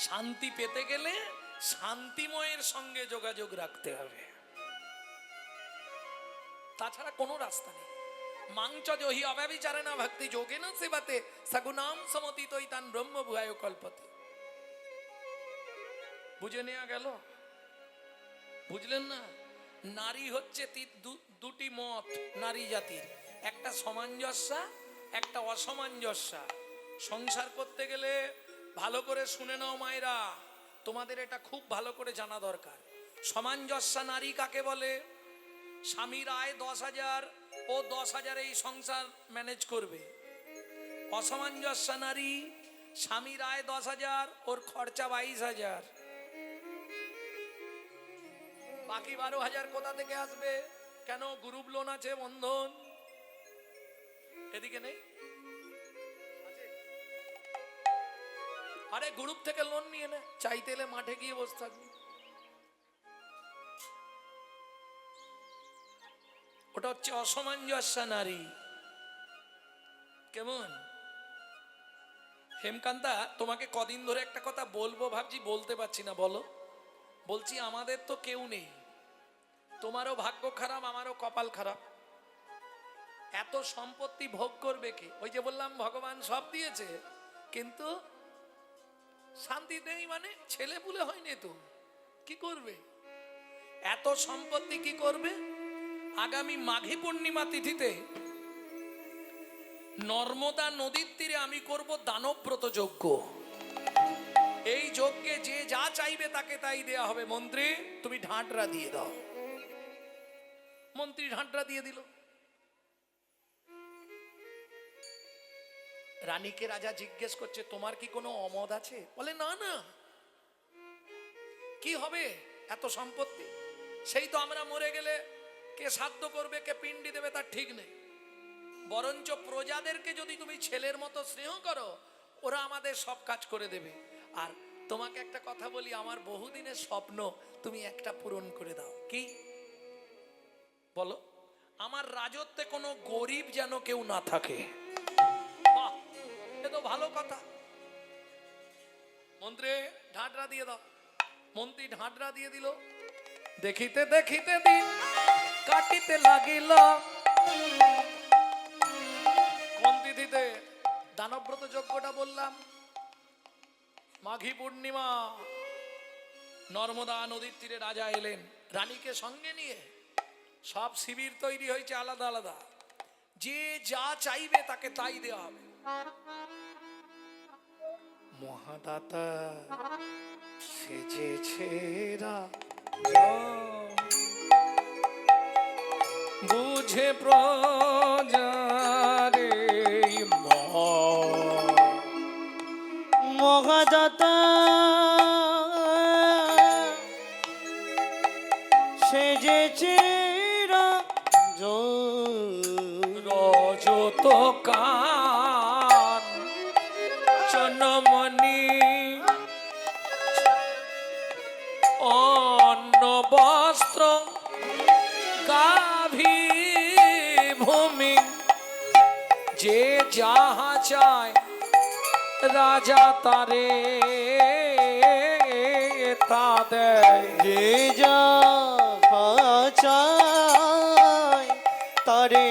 শান্তি পেতে গেলে শান্তিময়ের সঙ্গে যোগাযোগ রাখতে হবে, তাছাড়া কোনো রাস্তা নেই। মাংচ জহি অব্যভিচারে না ভক্তি যোগে না সেবাতে সগুনাম সমতিতই তান ব্রহ্ম ভুয়ায় কল্পতে। বুঝে নেওয়া গেল? বুঝলেন না? নারী হচ্ছে দুটি মত নারী জাতির, একটা সামঞ্জস্যা, একটা অসামঞ্জস্যা। সংসার করতে গেলে ভালো করে শুনে নাও মায়েরা, তোমাদের এটা খুব ভালো করে জানা দরকার। সামঞ্জস্যা নারী কাকে বলে? স্বামীর আয় 10,000, ও 10,000 এই সংসার ম্যানেজ করবে। অসামঞ্জস্যা নারী, স্বামীর আয় 10,000, ওর খরচা 22,000, বাকি 12,000 কোথা থেকে আসবে? কেন? গ্রুপ লোন আছে, বন্ধন। এদিকে নেই? আরে গ্রুপ থেকে লোন নিয়ে নে, চাইতে এলে মাঠে গিয়ে বসে থাকবি। ওটা হচ্ছে অসামঞ্জস্যা নারী। কেমন? হেমকান্তা, তোমাকে কদিন ধরে একটা কথা বলবো ভাবছি, বলতে পারছি না। বলো। বলছি, আমাদের তো কেউ নেই, তোমারও ভাগ্য খারাপ, আমারও কপাল খারাপ। এত সম্পত্তি ভোগ করবে কে? ওই যে বললাম ভগবান সব দিয়েছে, কিন্তু শান্তি নেই। মানে ছেলে পুলে হয়নি তো কি করবে? এত সম্পত্তি কি করবে? আগামী মাঘী পূর্ণিমা তিথিতে নর্মদা নদীর তীরে আমি করব দানব্রত যজ্ঞ। এই যজ্ঞে যে যা চাইবে তাকে তাই দেয়া হবে। মন্ত্রী তুমি ঢাঁটরা দিয়ে দাও। মন্ত্রী ঢাঁটরা দিয়ে দিল। রানীকে রাজা জিজ্ঞেস করছে তোমার কি কোনো অমত আছে? বলে না না, কি হবে এত সম্পত্তি? সেই তো আমরা মরে গেলে কে শ্রাদ্ধ করবে, কে পিণ্ডি দেবে তার ঠিক নেই। বরঞ্চ প্রজাদেরকে যদি তুমি ছেলের মতো স্নেহ করো, ওরা আমাদের সব কাজ করে দেবে। আর তোমাকে একটা কথা বলি, আমার বহুদিনের স্বপ্ন তুমি একটা পূরণ করে দাও। কি বলো? আমার রাজত্বে কোনো গরিব যেন কেউ না থাকে। বাহ, এ তো ভালো কথা। মন্ত্রী ঢাঁটরা দিয়ে দাও। মন্ত্রী ঢাঁটরা দিয়ে দিল। দেখিতে দেখিতে দিন কাটিতে লাগিল। কোন তিথিতে? দানব্রত যজ্ঞটা বললাম মাঘী পূর্ণিমা। নর্মদা নদীর তীরে রাজা এলেন রানীকে সঙ্গে নিয়ে। সব শিবির তৈরি হয়েছে আলাদা আলাদা। যে যা চাইবে তাকে তাই দেওয়া হবে। মহাদাতা সেজেছে বুঝে প্রজারে মহাদাতা সেজেছে রজত কান চনমণি অন্ন বস্ত্র গাভী ভূমি। যে যাহা চায় রাজা তারে তা দেয়। যে যা চায় তারে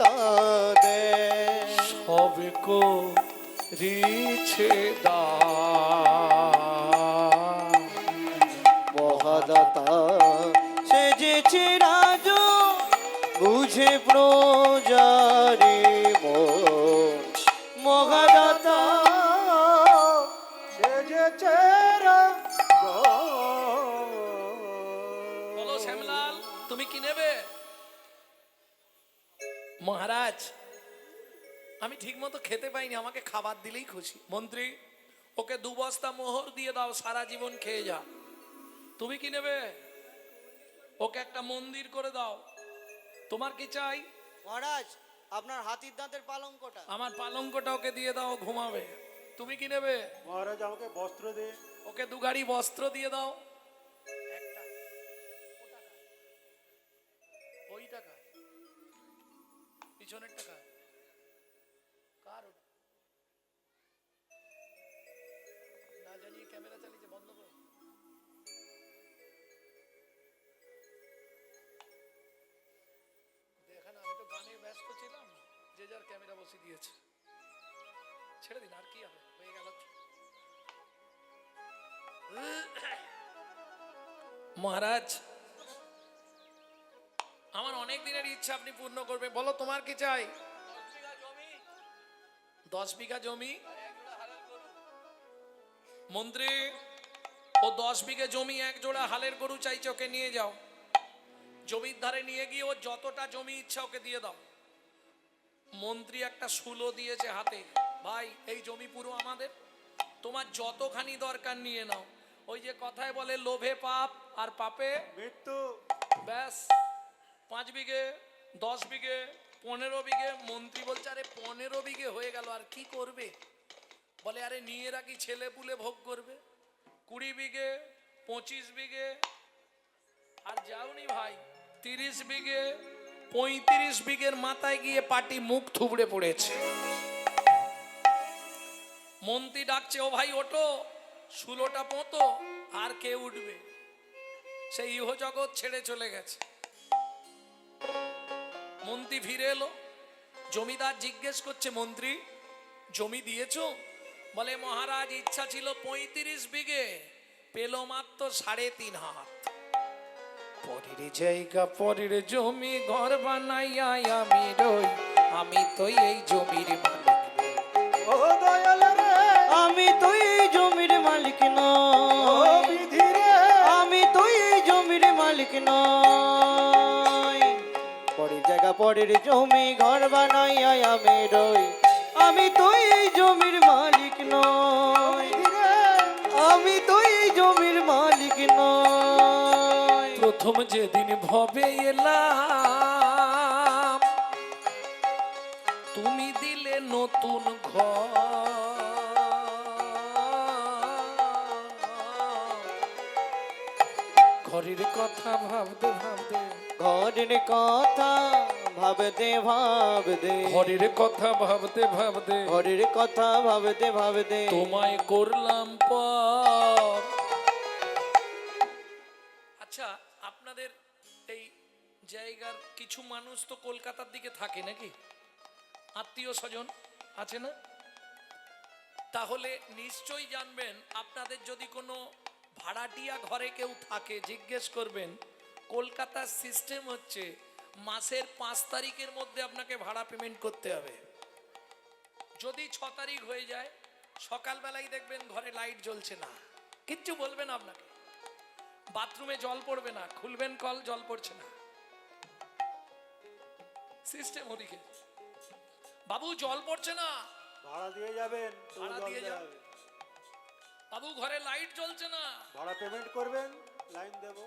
তা দেয়। সব কো রিছে দান। মহাদাতা সেজেছে রাজ বুঝে প্রজারে মন। মহাদাতা সেজেছে বলো শ্যামলাল তুমি কি নেবে? মহারাজ আমি ঠিক মতো খেতে পাইনি, আমাকে খাবার দিলেই খুশি। মন্ত্রী ওকে 2 বস্তা মোহর দিয়ে দাও, সারা জীবন খেয়ে যা। তুমি কি নেবে? ওকে একটা মন্দির করে দাও। তোমার কি চাই? মহারাজ আপনার হাতির দাঁতের পালঙ্কটা। আমার পালঙ্কটা ওকে দিয়ে দাও, ঘুমাবে। তুমি কি নেবে? মহারাজ আমাকে বস্ত্র দে। ওকে 2 গাড়ি বস্ত্র দিয়ে দাও। একটা ওই টাকা পিছনের টাকা কার? ওটা না জানিয়ে ক্যামেরা চালিয়েছে, বন্ধ করো। দেখেন আমি তো গানে ব্যস্ত ছিলাম, যে যার ক্যামেরা বসিয়ে দিয়েছে। ছেড়ে দিন, আর কি হবে, হয়ে গেল। মহারাজ আমার অনেক দিনের ইচ্ছা আপনি পূর্ণ করবে। বলো তোমার কি চাই? 10 বিঘা জমি। মন্ত্রী ও 10 বিঘা জমি, 1 জোড়া হালের গরু চাইছে, ওকে নিয়ে যাও। জমির ধারে নিয়ে গিয়ে ও যতটা জমি ইচ্ছা ওকে দিয়ে দাও। মন্ত্রী একটা শুলো দিয়েছে হাতে, ভাই এই জমি পুরো আমাদের, তোমার যতখানি দরকার নিয়ে নাও। ওই যে কথায় বলে লোভে পাপ আর পাপে মৃত্যু। ব্যাস 5 বিঘে 10 বিঘে 15 বিঘে। মন্ত্রী বলছে আরে 15 বিঘে হয়ে গেল, আর কি করবে? বলে আরে নিয়ে রাখি, ছেলে পুলে ভোগ করবে। 20 বিঘে 25 বিঘে আর যাওনি ভাই 30 বিঘে 35 বিঘের মাথায় গিয়ে পাটি মুখ থুবড়ে পড়েছে। মন্ত্রী ডাকছে ও ভাই ওঠো, শুলোটা পোঁতো। আর কে উঠবে? সেই ইহ জগৎ ছেড়ে চলে গেছে। মন্ত্রী ফিরে এলো। জমিদার জিজ্ঞেস করছে মন্ত্রী জমি দিয়েছো? বলে মহারাজ ইচ্ছা ছিল 35 বিঘে, পেল মাত্র 3.5 হাত। পরের জায়গা পরের জমি ঘর বানাইয়া আমি রই, আমি তো এই জমির মালিক নই। ও দয়াল রে আমি তো এই জমির মালিক ও নই, বিধি রে আমি তো এই জমির মালিক নই। পরের জায়গা পরের জমি ঘর বানাইয়া আমি রই, আমি তো এই জমির মালিক নই, বিধি রে আমি তো এই জমির মালিক নই। প্রথম যেদিন ভবে এলাম তুমি দিলে নতুন ঘরের কথা ভাবতে ভাবতে, ঘরের কথা ভাবতে ভাবতে, ঘরের কথা ভাবতে ভাবতে ঘরের কথা ভাবতে ভাবতে তোমায় করলাম পর। আচ্ছা, আপনাদের এই জায়গার কিছু মানুষ তো কলকাতার দিকে থাকে নাকি, আত্মীয় স্বজন আছে না? তাহলে নিশ্চয়ই জানবেন, আপনাদের যদি কোনো ভাড়াটিয়া ঘরে কেউ থাকে জিজ্ঞেস করবেন, কলকাতার সিস্টেম হচ্ছে মাসের 5 তারিখের মধ্যে আপনাকে ভাড়া পেমেন্ট করতে হবে। যদি 6 তারিখ হয়ে যায়, সকালবেলায় দেখবেন ঘরে লাইট জ্বলছে না, কিচ্ছু বলবেন আপনাকে, বাথরুমে জল পড়বে না, খুলবেন কল, জল পড়ছে না, সিস্টেম ওদিকে। বাবু জল পড়ছে না, ভাড়া দিয়ে যাবেন তো ভাড়া জল দিয়ে দেয়া যান। হবে। বাবু ঘরে লাইট জ্বলছে না, ভাড়া পেমেন্ট করবেন, লাইন দেব।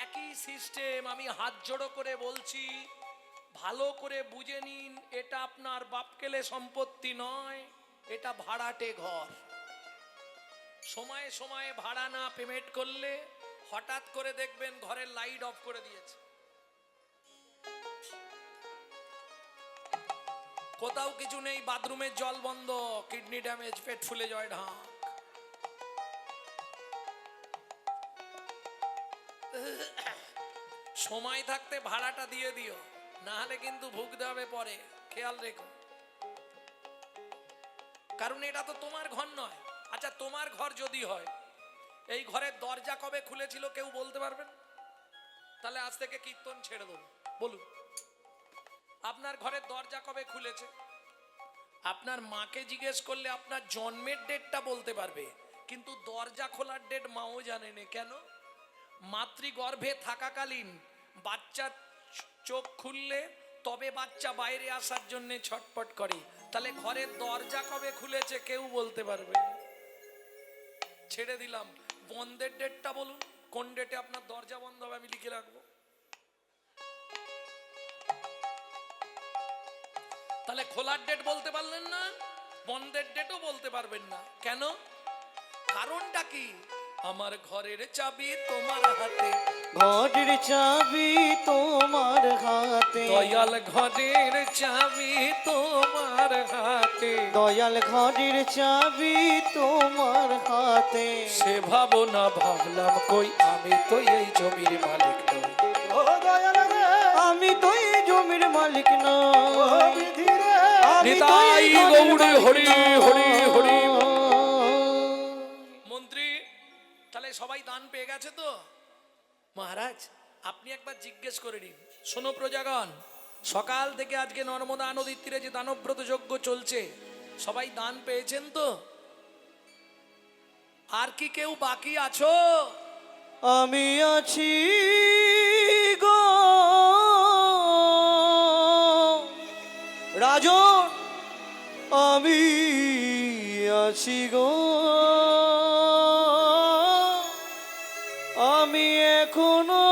একই সিস্টেম। আমি হাত জোড়ো করে বলছি, ভালো করে বুঝে নিন, এটা আপনার বাপকেলে সম্পত্তি নয়, এটা ভাড়াটে ঘর। সময়ে সময়ে ভাড়া না পেমেন্ট করলে হঠাৎ করে দেখবেন ঘরের লাইট অফ করে দিয়েছে। কোথাও কিছু নেই, বাথরুমের জল বন্ধ, কিডনি ড্যামেজ, পেট ফুলে যায় ঢাক। সময় থাকতে ভাড়াটা দিয়ে দিও, না হলে কিন্তু ভুগতে হবে পরে, খেয়াল রেখো। কারণ এটা তো তোমার ঘর নয়। আচ্ছা, তোমার ঘর যদি হয়, এই ঘরের দরজা কবে খুলেছিল কেউ বলতে পারবেন? তাহলে আজ থেকে কীর্তন ছেড়ে দেবো, বলুন আপনার ঘরের দরজা কবে খুলেছে? আপনার মাকে জিজ্ঞেস করলে আপনার জন্মের ডেটটা বলতে পারবে, কিন্তু দরজা খোলার ডেট মাও জানে না। কেন? মাতৃগর্ভে থাকাকালীন বাচ্চা চোখ খুললে তবে বাচ্চা বাইরে আসার জন্য ছটপট করে। তাহলে ঘরের দরজা কবে খুলেছে কেউ বলতে পারবে না। ছেড়ে দিলাম, বন্ধের ডেটটা বলুন, কোন ডেটে আপনার দরজা বন্ধ হবে, আমি লিখে রাখবো। তাহলে খোলার ডেট বলতে পারলেন না, বন্ধের ডেটও বলতে পারবেন না। কেন? কারণটা কি? আমার ঘরের চাবি তোমার হাতে, ঘরের চাবি তোমার হাতে, দয়াল ঘরের চাবি তোমার হাতে, দয়াল ঘরের চাবি তোমার হাতে। সে ভাবনা ভাবলাম কই, আমি তো এই জমির মালিক নই। ও দয়াল রে আমি তো এই জমির মালিক ও নই, বিধি রে আমি তো নিতাই এই জমির গৌড়ে মালিক হরি হরি হরি। নই। মন্ত্রী, তাহলে সবাই দান পেয়ে গেছে তো? মহারাজ, আপনি একবার জিজ্ঞেস করে নিন। শোনো প্রজাগণ, সকাল থেকে আজকে নর্মদা নদীর তীরে যে দানব্রত যজ্ঞ চলছে, সবাই দান পেয়েছেন তো? আর কি কেউ বাকি আছো? আমি আছি গো রাজন, আমি আছি গো, আমি এখনো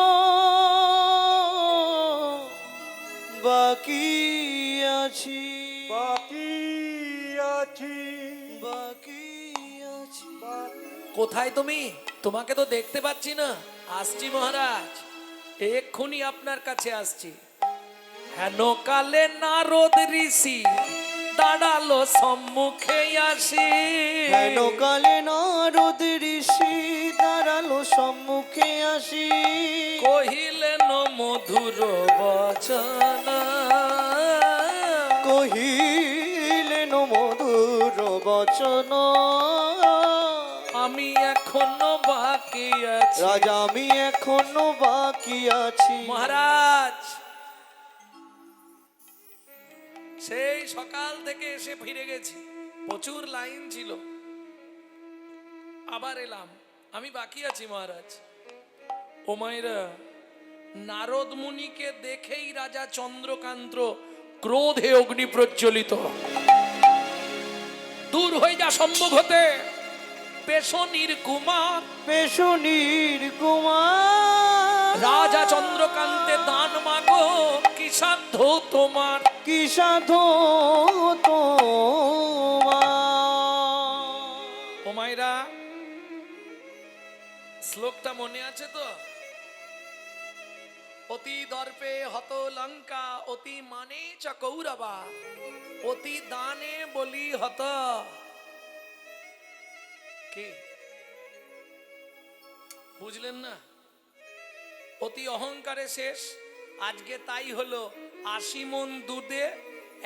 বাকি আছি, বাকি আছি বাকি আছি। কোথায় তুমি? তোমাকে তো দেখতে পাচ্ছি না। আসছি মহারাজ, এক্ষুনি আপনার কাছে আসছি। হেন কালে নারদ ঋষি দাঁড়ালো সম্মুখে আসি, হেন কালে নারদ ঋষি দাঁড়ালো সম্মুখে আসি, কহিলেন মধুর বচন, কহিলেন মধুর বচন। আমি এখনো বাকি আছি। রাজা আমি এখনো বাকি আছি। মহারাজ, সেই সকাল থেকে এসে ফিরে গেছি, প্রচুর লাইন ছিল, আবার এলাম, আমি বাকি আছি মহারাজ। ও মায়েরা, নারদ মুনিকে দেখেই রাজা চন্দ্রকান্ত ক্রোধে অগ্নি প্রজ্বলিত। দূর হয়ে যা সম্মুখ হতে, পেশনির কুমার। পেশনির কুমার রাজা চন্দ্রকান্তে দান মাগো, কি সাধ্য তোমার? কি সাধু তোমার। ও মায়েরা, শ্লোকটা মনে আছে তো? অতি দর্পে হত লঙ্কা, অতি মানে চ কৌরবা, অতি দানে বলি হত। কি বুঝলেন না? অতি অহংকারে শেষ। আজকে তাই হলো, 80 মণ দুধে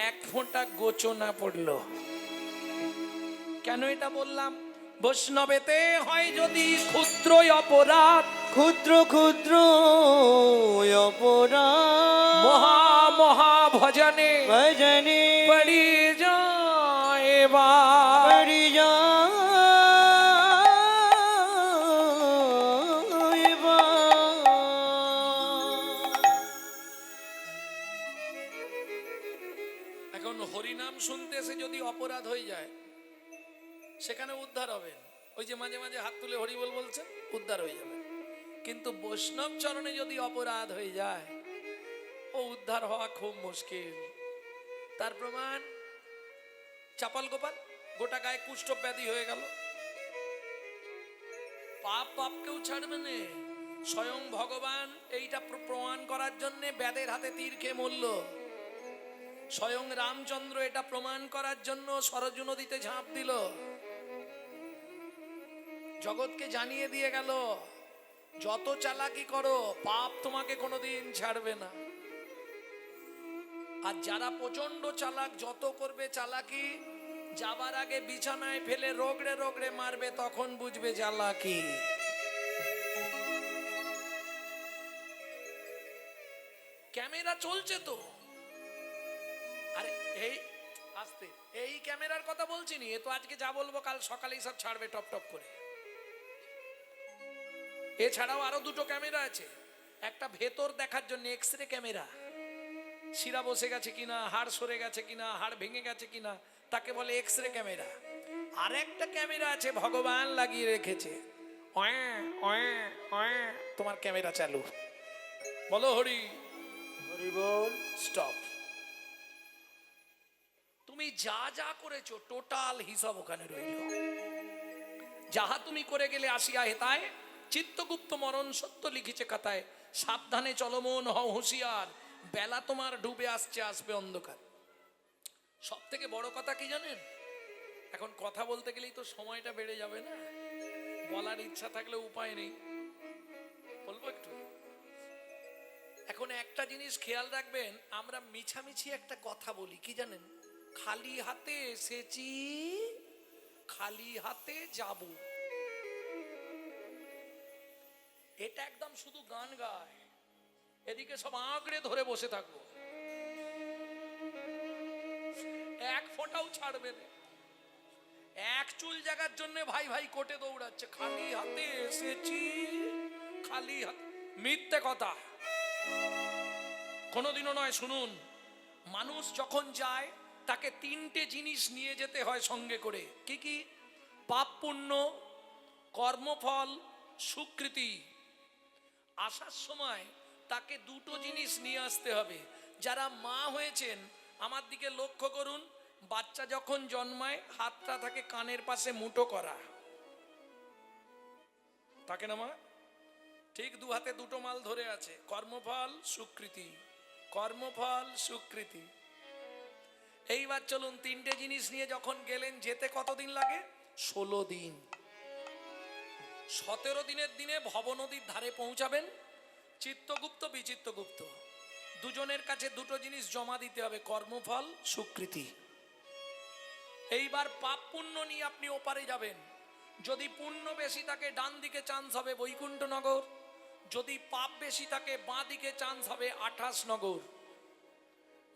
1 ফোঁটা গোচনা পড়লো। কেন এটা বললাম? বৈষ্ণবেতে হয় যদি ক্ষুদ্র অপরাধ, ক্ষুদ্র ক্ষুদ্র অপরাধ মহা মহা ভজনে ভজনে পড়ি যায় বা। পড়ি যায় বা। এখন হরিনাম শুনতে এসে যদি অপরাধ হয়ে যায়, সেখানে উদ্ধার হবেন। ওই যে মাঝে মাঝে হাত তুলে হরি বল বলছেন, উদ্ধার হয়ে যাবে। কিন্তু বৈষ্ণব চরণে যদি অপরাধ হয়ে যায়, ও উদ্ধার হওয়া খুব মুশকিল। তার প্রমাণ চাপাল গোপাল, গোটা গায়ে কুষ্ঠ ব্যাধি হয়ে গেল। পাপ পাপকেও ছাড়বে না। স্বয়ং ভগবান এইটা প্রমাণ করার জন্য ব্যাধের হাতে তীর খেয়ে মরল। স্বয়ং রামচন্দ্র এটা প্রমাণ করার জন্য সরজু নদীতে ঝাঁপ দিল। জগৎকে জানিয়ে দিয়ে গেল, যত চালাকি করো পাপ তোমাকে কোনোদিন ছাড়বে না। আর যারা প্রচন্ড চালাক, যত করবে চালাকি, যাবার আগে বিছানায় ফেলে রগড়ে রগড়ে মারবে, তখন বুঝবে চালাকি। ক্যামেরা চলছে তো। আরে এই আস্তে, এই ক্যামেরার কথা বলছি নি, এ তো আজকে যা বলবো কাল সকালেই সব ছাড়বে টপ টপ করে। এছাড়াও আরো 2টো ক্যামেরা আছে। একটা ভেতর দেখার জন্য এক্সরে ক্যামেরা, শিরা বসে গেছে কিনা, হাড় সরে গেছে কিনা, হাড় ভেঙে গেছে কিনা, তাকে বলে এক্সরে ক্যামেরা। আর একটা ক্যামেরা আছে ভগবান লাগিয়ে রেখেছে, তোমার ক্যামেরা চালু, বলো হরি হরি বল। স্টপ। তুমি যা যা করেছো টোটাল হিসাব ওখানে রইল। যাহা তুমি করে গেলে আসিয়া হেতায়, চিত্তগুপ্ত মরণ সত্য লিখিছে খাতায়। সাবধানে চলমন হও হুঁশিয়ার, বেলা তোমার ডুবে আসছে, আসবে অন্ধকার। সব থেকে বড় কথা কি জানেন? এখন কথা বলতে গেলেই তো সময়টা বেড়ে যাবে না, বলার ইচ্ছা থাকলে উপায় নেই, বলবো একটু। এখন একটা জিনিস খেয়াল রাখবেন, আমরা মিছামিছি একটা কথা বলি, কি জানেন? খালি হাতে এসেছি, খালি হাতে যাব। এটা একদম শুধু গান গায়, এদিকে সব আঁকড়ে ধরে বসে থাকবো, এক ফোঁটাও ছাড়বে না। এক চুল জাগার জন্য ভাই ভাই কোটে দৌড়াচ্ছে, খালি হাতে এসেছি, খালি হাতে। মিথ্যে কথা, কোনোদিনও নয়। শুনুন, মানুষ যখন যায় তাকে 3টে জিনিস নিয়ে যেতে হয় সঙ্গে করে। কি কি? পাপ পুণ্য, কর্মফল, স্বীকৃতি। আসার সময় তাকে 2টো জিনিস নিয়ে আসতে হবে। যারা মা হয়েছেন আমার দিকে লক্ষ্য করুন, বাচ্চা যখন জন্মায় হাতটা থাকে কানের পাশে মুঠো করা, থাকে না মা? ঠিক 2 হাতে 2টো মাল ধরে আছে, কর্মফল স্বীকৃতি, কর্মফল স্বীকৃতি। এইবার চলুন, 3টে জিনিস নিয়ে যখন গেলেন, যেতে কতদিন লাগে? 16 দিন। 17 দিনের দিনে ভবনদীর ধারে পৌঁছাবেন। চিত্তগুপ্ত বিচিত্তগুপ্ত দুজনের কাছে 2টো জিনিস জমা দিতে হবে, কর্মফল স্বীকৃতি। এইবার পাপ পুণ্য নিয়ে আপনি ওপারে যাবেন। যদি পুণ্য বেশি থাকে ডান দিকে চান্স হবে বৈকুণ্ঠনগর, যদি পাপ বেশি থাকে বাঁ দিকে চান্স হবে 28 নগর।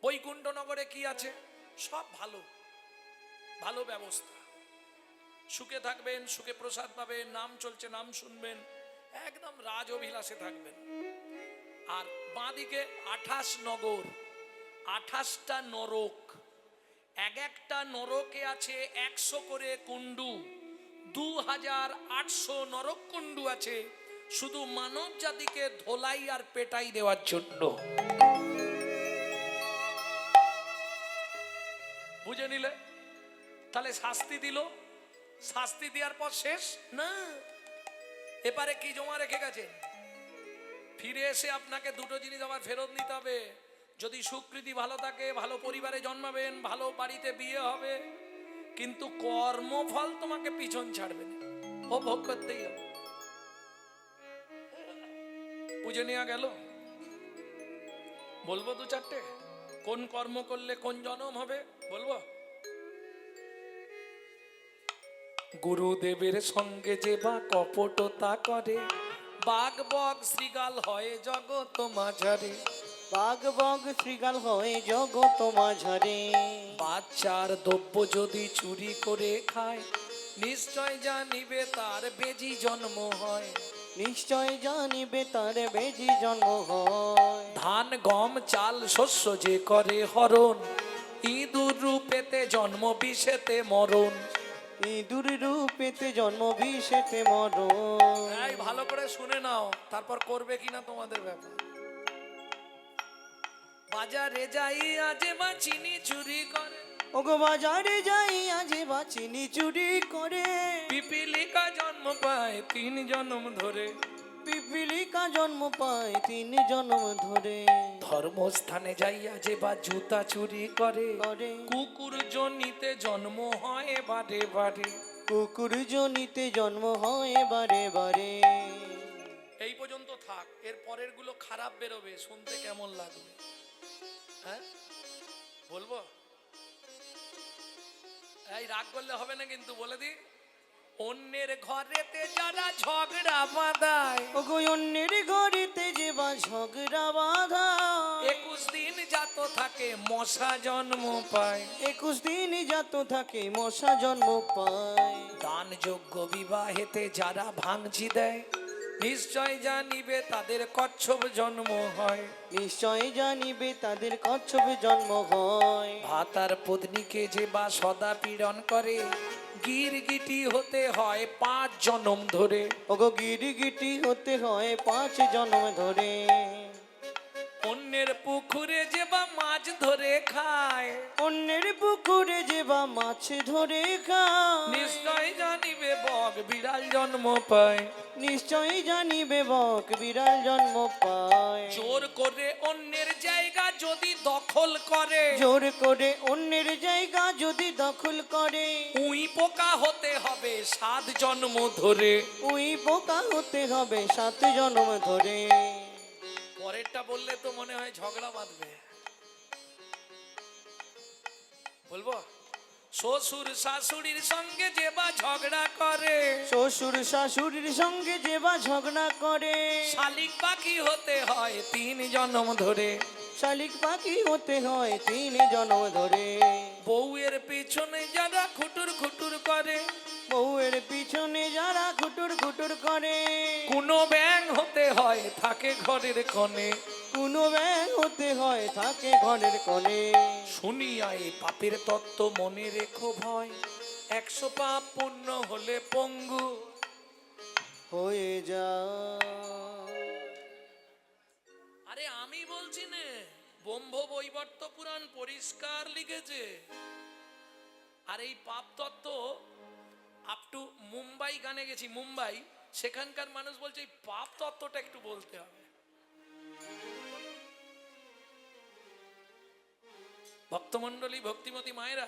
বৈকুণ্ঠনগরে কি আছে? সব ভালো ভালো ব্যবস্থা। সুখে থাকবেন, সুখে প্রসাদ পাবেন, নাম চলছে নাম শুনবেন, একদম রাজ অভিলাষে থাকবেন। আর বাঁদিকে 28 নগর, 28টা নরক, এক একটা নরকে আছে 100 করে কুণ্ডু, 2800 নরক কুণ্ডু আছে শুধু মানব জাতিকে ধোলাই আর পেটাই দেওয়ার জন্য। বুঝে নিলে? তাহলে শাস্তি দিল, শাস্তি দেওয়ার পর শেষ না, এবারে কি জমা রেখে গেছে? ফিরে এসে আপনাকে দুটো জিনিস আবার ফেরত নিতে হবে। যদি সুকৃতি ভালো থাকে, ভালো পরিবারে জন্মাবেন, ভালো বাড়িতে বিয়ে হবে, কিন্তু কর্মফল তোমাকে পিছন ছাড়বে না, ও ভোগ করতেই হবে। বুঝে নেওয়া গেল? বলবো দু চারটে কোন কর্ম করলে কোন জন্ম হবে বলবো। গুরুদেবের সঙ্গে যে বা কপটতা করে, বাঘ বগ শ্রীগাল হয় জগৎ মাঝারে। বাঘ বগ শ্রীগাল হয় জগৎ মাঝারে। বাচ্চার দ্রব্য যদি চুরি করে খায়, নিশ্চয় জানিবে তার বেজি জন্ম হয়। নিশ্চয় জানিবে তার বেজি জন্ম হয়। ধান গম চাল শস্য যে করে হরণ, ইঁদুর রূপেতে জন্ম বিষেতে মরণ। ইঁদুর রূপেতে জন্ম বিষেতে মরণ। এই ভালো করে শুনে নাও, তারপর করবে কিনা তোমাদের ব্যাপার। বাজারে যাই আজে বা চিনি চুরি করে, ওগো বাজারে যাই আজে বা চিনি চুরি করে। পিপিলিকা জন্ম পায় 3 জন্ম ধরে। পিপিলিকা জন্ম পায় 3 জন্ম ধরে। ধর্মস্থানে যাইয়া যে বা জুতা চুরি করে, করে কুকুর জনিতে জন্ম হয় বারে বারে। কুকুর জনিতে জন্ম হয় বারে বারে। এই পর্যন্ত থাক, এর পরের গুলো খারাপ বেরোবে, শুনতে কেমন লাগবে? হ্যাঁ বলবো? এই রাগ করলে হবে না কিন্তু, বলে দি। অন্যের ঘরেতে যারা ঝগড়া বাঁধায়, ওগো অন্যের ঘরেতে যে বা ঝগড়া বাঁধা। 21 দিন জাত থাকে মশা জন্ম পায়। 21 দিন জাত থাকে মশা জন্ম পায়। দান যোগ্য বিবাহেতে যারা ভাঙচি দেয়, নিশ্চয় জানিবে তাদের কচ্ছপ জন্ম হয়। নিশ্চয় জানিবে তাদের কচ্ছপ জন্ম হয়। ভাতার পত্নীকে যে বা সদা পীড়ন করে, গিরগিটি হতে হয় 5 জন্ম ধরে। ওগো গিরগিটি হতে হয় 5 জন্ম ধরে। অন্যের পুকুরে যে বা মাছ ধরে খায়, অন্যের পুকুরে যে বা মাছ ধরে খায়। নিশ্চয় জানিবে বক বিড়াল জন্ম পায়। নিশ্চয় জানিবে বক বিড়াল জন্ম পায়। জোর করে অন্যের জায়গা যদি দখল করে, জোর করে অন্যের জায়গা যদি দখল করে। উই পোকা হতে হবে 7 জন্ম ধরে। উই পোকা হতে হবে 7 জন্ম ধরে। পরেরটা বললে তো মনে হয় ঝগড়া বাঁধবে, বলবো। শ্বশুর শাশুড়ির সঙ্গে যে বা ঝগড়া করে, শ্বশুর শাশুড়ির সঙ্গে যে বা ঝগড়া করে। শালিক পাখি হতে হয় 3 জন্ম ধরে। শালিক পাখি হতে হয় 3 জন্ম ধরে। বউয়ের পিছনে যারা খুটুর খুটুর করে, বউয়ের পিছনে যারা খুটুর খুটুর করে। কোনো ব্যাং হতে হয় থাকে ঘরের কোণে। কোনো ব্যাং হতে হয় থাকে ঘরের কোণে। শুনিয়া এই পাপের তত্ত্ব মনে রেখো ভয়, 100 পাপ পূর্ণ হলে পঙ্গু হয়ে যা। আরে আমি বলছি না, ব্রহ্ম বৈবর্ত পুরাণ পরিষ্কার লিখেছে। আর এই পাপ তত্ত্ব আপ টু মুম্বাই গানে গেছি, মুম্বাই, সেখানকার মানুষ বলছে এই পাপ তত্ত্বটা একটু বলতে হবে। ভক্তমণ্ডলী, ভক্তিমতী মায়েরা,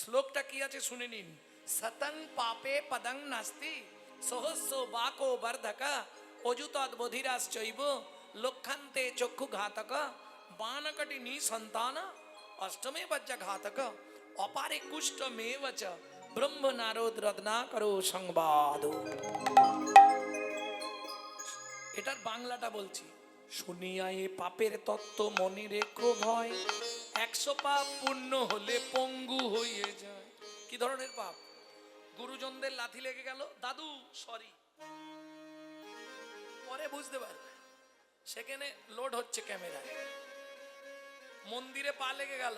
শ্লোকটা কি আছে শুনে নিন। সতং পাপে পদং নাস্তি, সহস্র বাকো বর্ধকা, অযুতদ বধিরাশ্চৈব, লক্ষান্তে চক্ষু ঘাতক, বানকটিনি সন্তান, অষ্টমে বজ্জ ঘাতক, অপারে কুষ্ঠমেব চ, ব্রহ্ম নারদ রত্নাকরো সংবাদ। এটার বাংলাটা বলছি। শুনিয়া এ পাপের তত্ত্ব মনে রেখো ভয়, 100 পাপ পূর্ণ হলে পঙ্গু হয়ে যায়। কি ধরনের পাপ? গুরুজনদের লাথি লেগে গেল, দাদু সরি, পরে বুঝতে পারবে। সেখানে লোড হচ্ছে ক্যামেরায়। মন্দিরে পা লেগে গেল,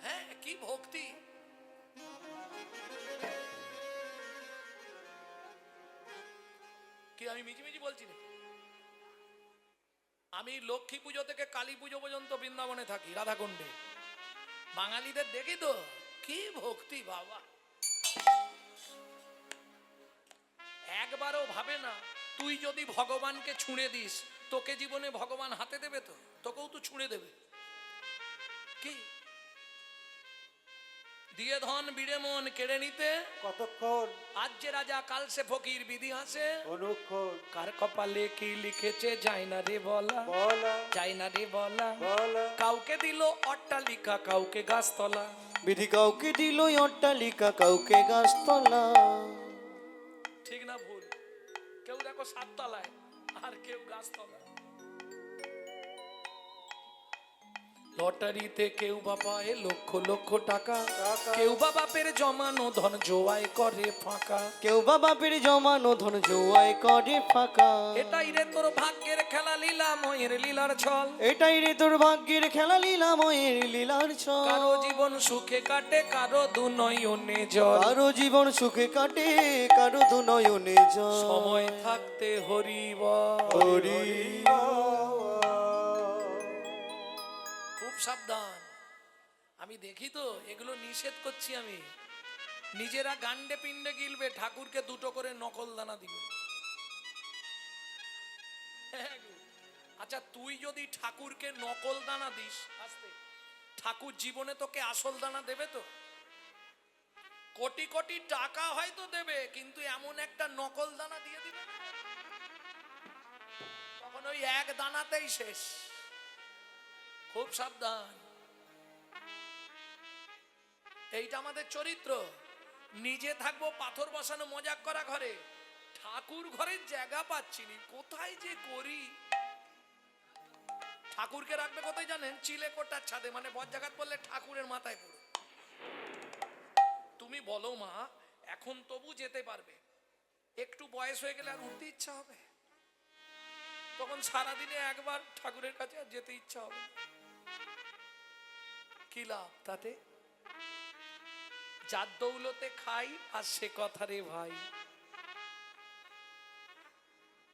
হ্যাঁ কি ভক্তি। কি আমি মিছিমিছি বলছি না? আমি লক্ষ্মী পুজো থেকে কালী পুজো পর্যন্ত বৃন্দাবনে থাকি, রাধাকুণ্ডে। বাঙালিদের দেখি তো কি ভক্তি বাবা। একবারও ভাবে না তুই যদি ভগবানকে ছুঁড়ে দিস, তোকে জীবনে ভগবান হাতে দেবে? তো তোকেও তো ছুঁড়ে দেবে। কি দিয়ে ধন বিড়ে মন কেড়ে নিতে কতক্ষণ আজ যে রাজা কাল সে ফকির বিধি আছে। অনুক্ষণ কার কপালে কি লিখেছে যায় না রে বলা, বলা যায় না রে বলা। বলা কাউকে দিল অট্টালিকা, কাউকে গাছতলা। বিধি কাউকে দিল অট্টালিকা, কাউকে গাছতলা। ঠিক না ভুল? কেউ দেখো 7 তলায় আর কেউ গাছতলা। লটারিতে কেউ বা পায় লক্ষ লক্ষ টাকা, কেউ বা বাপের জমানো ধন জোয়াই করে ফাঁকা। কেউ বা বাপের জমানো ধন জোয়াই করে ফাঁকা। এটাই রে তোর ভাগ্যের খেলা, লীলা ময়ের লীলার ছল। এটাই রে তোর ভাগ্যের খেলা, লীলাময়ের লীলার ছল। কারো জীবন সুখে কাটে, কারো দু নয়নে জল। কারো জীবন সুখে কাটে, কারো দু নয়নে জল। সময় থাকতে হরি বল। হরি খুব সাবধান। আমি দেখি তো এগুলো নিষেধ করছি আমি। নিজেরা গান্ডে পিণ্ডে গিলবে, ঠাকুরকে 2টো করে নকল দানা দিবে। আচ্ছা তুই যদি ঠাকুরকে নকল দানা দিস, আস্তে, ঠাকুর জীবনে তোকে আসল দানা দেবে? তো কোটি কোটি টাকা হয়তো দেবে, কিন্তু এমন একটা নকল দানা দিয়ে দিবে না, তখন ওই এক দানাতেই শেষ। খুব সাবধান। এইটা আমাদের চরিত্র। নিজে থাকবো পাথর বসানো মজাক করা ঘরে, ঠাকুর ঘরের জায়গা পাচ্ছিনি, কোথায় যে করি। ঠাকুরকে রাখবে কোথায় জানেন? চিলেকোটার ছাদে, মানে বজ্জাঘাত পড়লে ঠাকুরের মাথায় পড়ে। তুমি বলো মা, এখন তবু যেতে পারবে, একটু বয়স হয়ে গেলে আর উঠতে ইচ্ছা হবে? তখন সারাদিনে একবার ঠাকুরের কাছে আর যেতে ইচ্ছা হবে। কি লাভ তাতে? যার দৌলতে খাই আর সে কথা রে ভাই।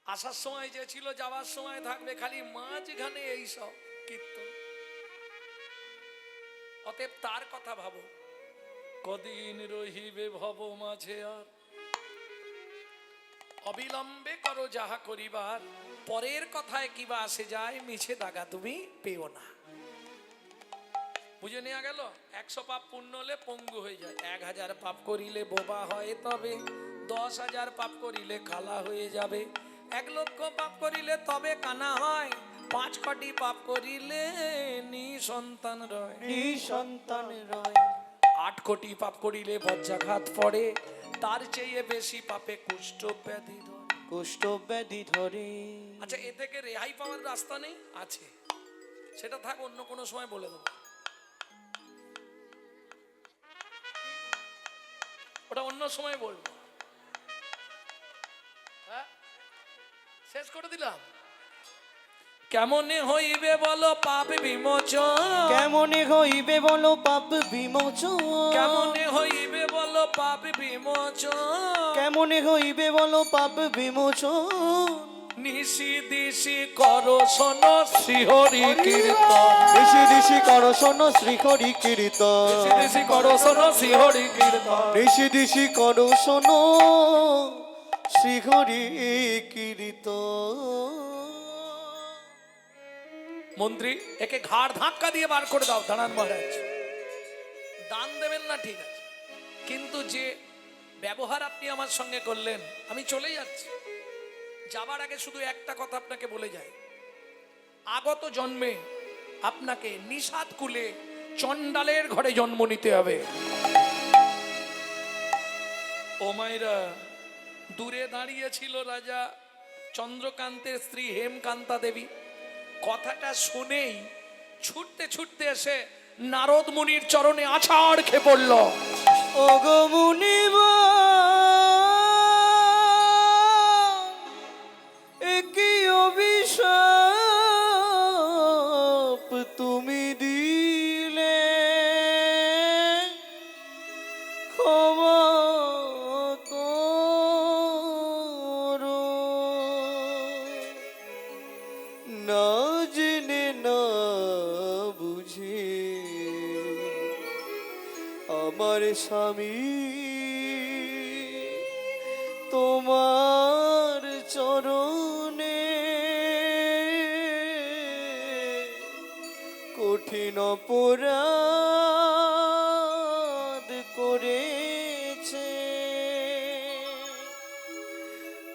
আসার সময় যে ছিল, যাওয়ার সময় থাকবে, খালি মাঝখানে এইসব কীর্তন। অতএব তার কথা ভাবো, কদিন রহিবে ভব মাঝে আর, অবিলম্বে করো যাহা করিবার, পরের কথায় কিবা আসে যায়, মিছে দাগা তুমি পেও না। বুঝে নেওয়া গেল? 100 পাপ পূর্ণ হলে পঙ্গু হয়ে যায়। 1000 পাপ করিলে বোবা হয় তবে, 10,000 পাপ করিলে কালা হয়ে যাবে, 1 লক্ষ পাপ করিলে তবে কানা হয়, 5 কোটি পাপ করিলে নিঃসন্তান রয়। নিঃসন্তান রয়। 8 কোটি পাপ করিলে বজ্রাঘাত পড়ে, তার চেয়ে বেশি পাপে কুষ্ঠ ব্যাধি ধরে। কুষ্ঠ ব্যাধি ধরে। আচ্ছা এ থেকে রেহাই পাওয়ার রাস্তা নেই? আছে, সেটা থাক, অন্য কোনো সময় বলে দেবো। ওটা অন্য সময় বলবো। হ্যাঁ, শেষ করে দিলাম। কেমনে হইবে বলো পাপ বিমোচন? কেমনে হইবে বলো পাপ বিমোচন? কেমনে হইবে বলো পাপ বিমোচন? কেমনে হইবে বলো পাপ বিমোচন? নিশি দিশি করো শোনো শ্রীহরি কীর্তন। দিশি দিশি করো শোনো শ্রীহরি কীর্তন। নিশি দিশি করো শোনো শ্রীহরি কীর্তন। দিশি দিশি করো শোনো শ্রীহরি কীর্তন। মন্ত্রী একে ঘাড় ধাক্কা দিয়ে বার করে দাও। দাঁড়ান মহারাজ, দান দেবেন না ঠিক আছে, কিন্তু যে ব্যবহার আপনি আমার সঙ্গে করলেন, আমি চলে যাচ্ছি। যাবার আগে শুধু একটা কথা আপনাকে বলে যাই, আগত জন্মে আপনাকে নিষাদ কুলে চণ্ডালের ঘরে জন্ম নিতে হবে। ও মায়েরা, দূরে দাঁড়িয়ে ছিল রাজা চন্দ্রকান্তের স্ত্রী হেমকান্তা দেবী। কথাটা শুনেই ছুটতে ছুটতে এসে নারদ মুনির চরণে আছাড় খেয়ে পড়ল। ওগো মুনিবর, একই অভিশাপ তুমি দিলে, ক্ষমা করো। না জেনে না বুঝে আমার স্বামী তোমার চরণে কঠিন অপরাধ করেছে।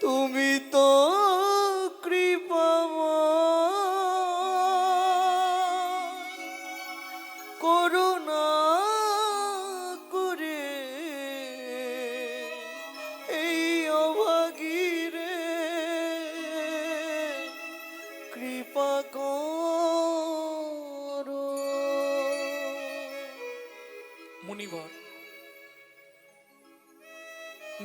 তুমি তো কৃপাময়, করুণা করে এই অভাগীরে কৃপা করো। মুনিবর,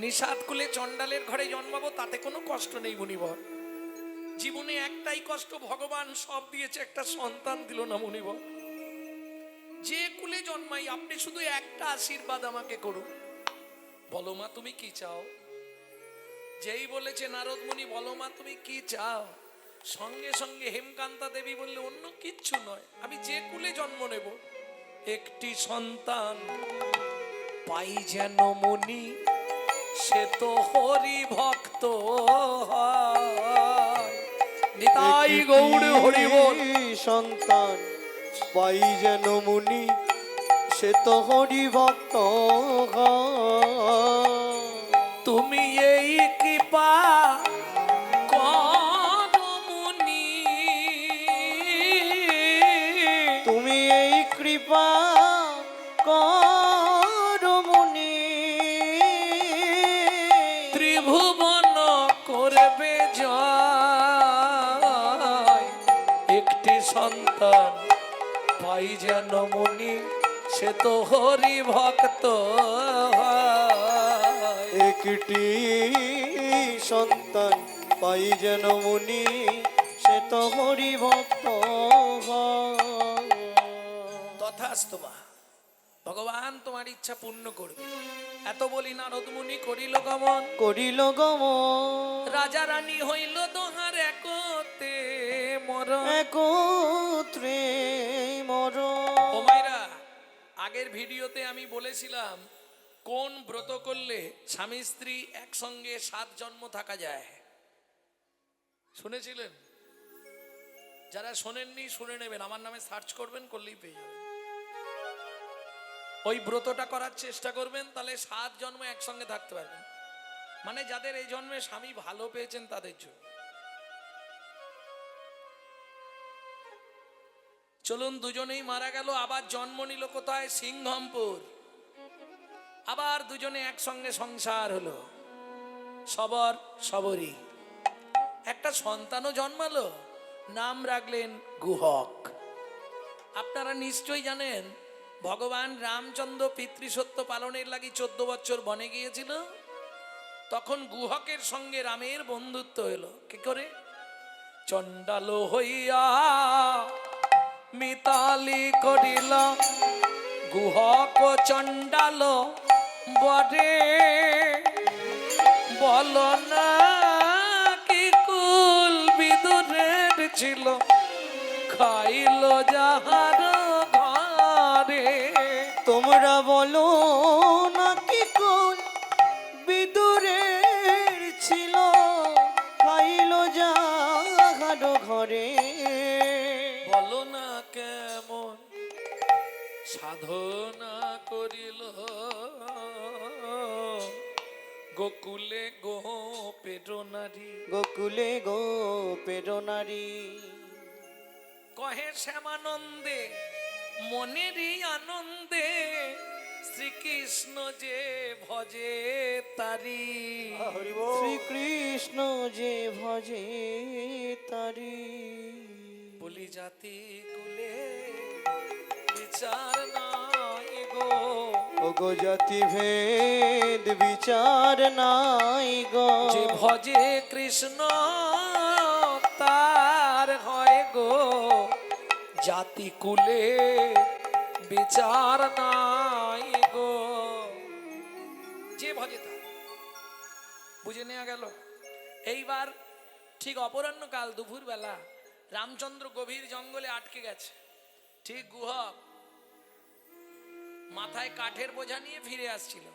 নিষাদ কুলে চণ্ডালের ঘরে জন্মাবো তাতে কোনো কষ্ট নেই মুনিবর। জীবনে একটাই কষ্ট, ভগবান সব দিয়েছে, একটা সন্তান দিল না মুনিবর। যে কুলে জন্মাই আপনি শুধু একটা আশীর্বাদ আমাকে করুন। বলো মা তুমি কি চাও? যেই বলেছে নারদ মুনি বলো মা তুমি কি চাও, সঙ্গে সঙ্গে হেমকান্তা দেবী বললে অন্য কিচ্ছু নয়, আমি যে কুলে জন্ম নেব একটি সন্তান পাই যেন মুনি, সে তো হরি ভক্ত হয়। নিতাই গৌড় হরি বল। সন্তান পাই যেন মুনি, সে তো হরি ভক্ত হয়। তুমি এই কৃপা করো মুনি, তুমি এই কৃপা করো মুনি, ত্রিভুবন করবে জয়। একটি সন্তান পাই যেন মুনি, সে তো হরি ভক্ত হয়। একটি সন্তান পাই যেন মুনি, সে তো হরি ভক্ত হয়। তথাস্তু মা, ভগবান তোমার ইচ্ছা পূর্ণ করবে। এত বলি নারদ মুনি করিল গমন, করিল গমন, রাজা রানী হইল দোহার একতে মরণ। একত্রে মরণ। ও মাইরা, আগের ভিডিওতে আমি বলেছিলাম কোন ব্রত করলে স্বামী স্ত্রী একসঙ্গে 7 জন্ম থাকা যায়, শুনেছিলেন? যারা শোনেননি শুনে নেবেন, আমার নামে সার্চ করবেন, করলেই পেয়ে যাবেন। ওই ব্রতটা করার চেষ্টা করবেন, তাহলে 7 জন্ম একসঙ্গে থাকতে পারবেন। মানে যাদের এই জন্মে স্বামী ভালো পেয়েছেন তাদের জন্য। চলুন, দুজনেই মারা গেল, আবার জন্ম নিল কোথায়? সিংহমপুর। আবার দুজনে একসঙ্গে সংসার হলো, সবর সবরী। একটা সন্তানও জন্মালো, নাম রাখলেন গুহক। আপনারা নিশ্চয়ই জানেন ভগবান রামচন্দ্র পিতৃসত্য পালনের লাগি 14 বছর বনে গিয়েছিল। তখন গুহকের সঙ্গে রামের বন্ধুত্ব হলো। কি করে? চণ্ডাল হইয়া মিতালি করিল, গুহক চণ্ডাল বরে। বল না কি কুল বিদুরের ছিল, খাইল যাহার ঘরে। তোমরা বলো না কি কুল বিদুরের ছিল, খাইল যাহার ঘরে। বলো না কেমন সাধনা করিল, গোকুলে গোপের নারী। গোকুলে গোপের নারী। কহে শ্যামানন্দে মনেরই আনন্দে, শ্রীকৃষ্ণ যে ভজে তারি। হরি বল। শ্রীকৃষ্ণ যে ভজে তারি। বলি জাতি কুলে বিচার নাই গো, ওগো জাতি ভেদ বিচার নাই গো, যে ভজে কৃষ্ণ তার হয় গো জাতি কুলে বিচার নাই গো। যে ভজে তার, বুঝে নেওয়া গেল। এইবার ঠিক অপরাহ্নকাল দুপুরবেলা রামচন্দ্র গভীর জঙ্গলে আটকে গেছে। ঠিক গুহক মাথায় কাঠের বোঝা নিয়ে ফিরে আসছিল।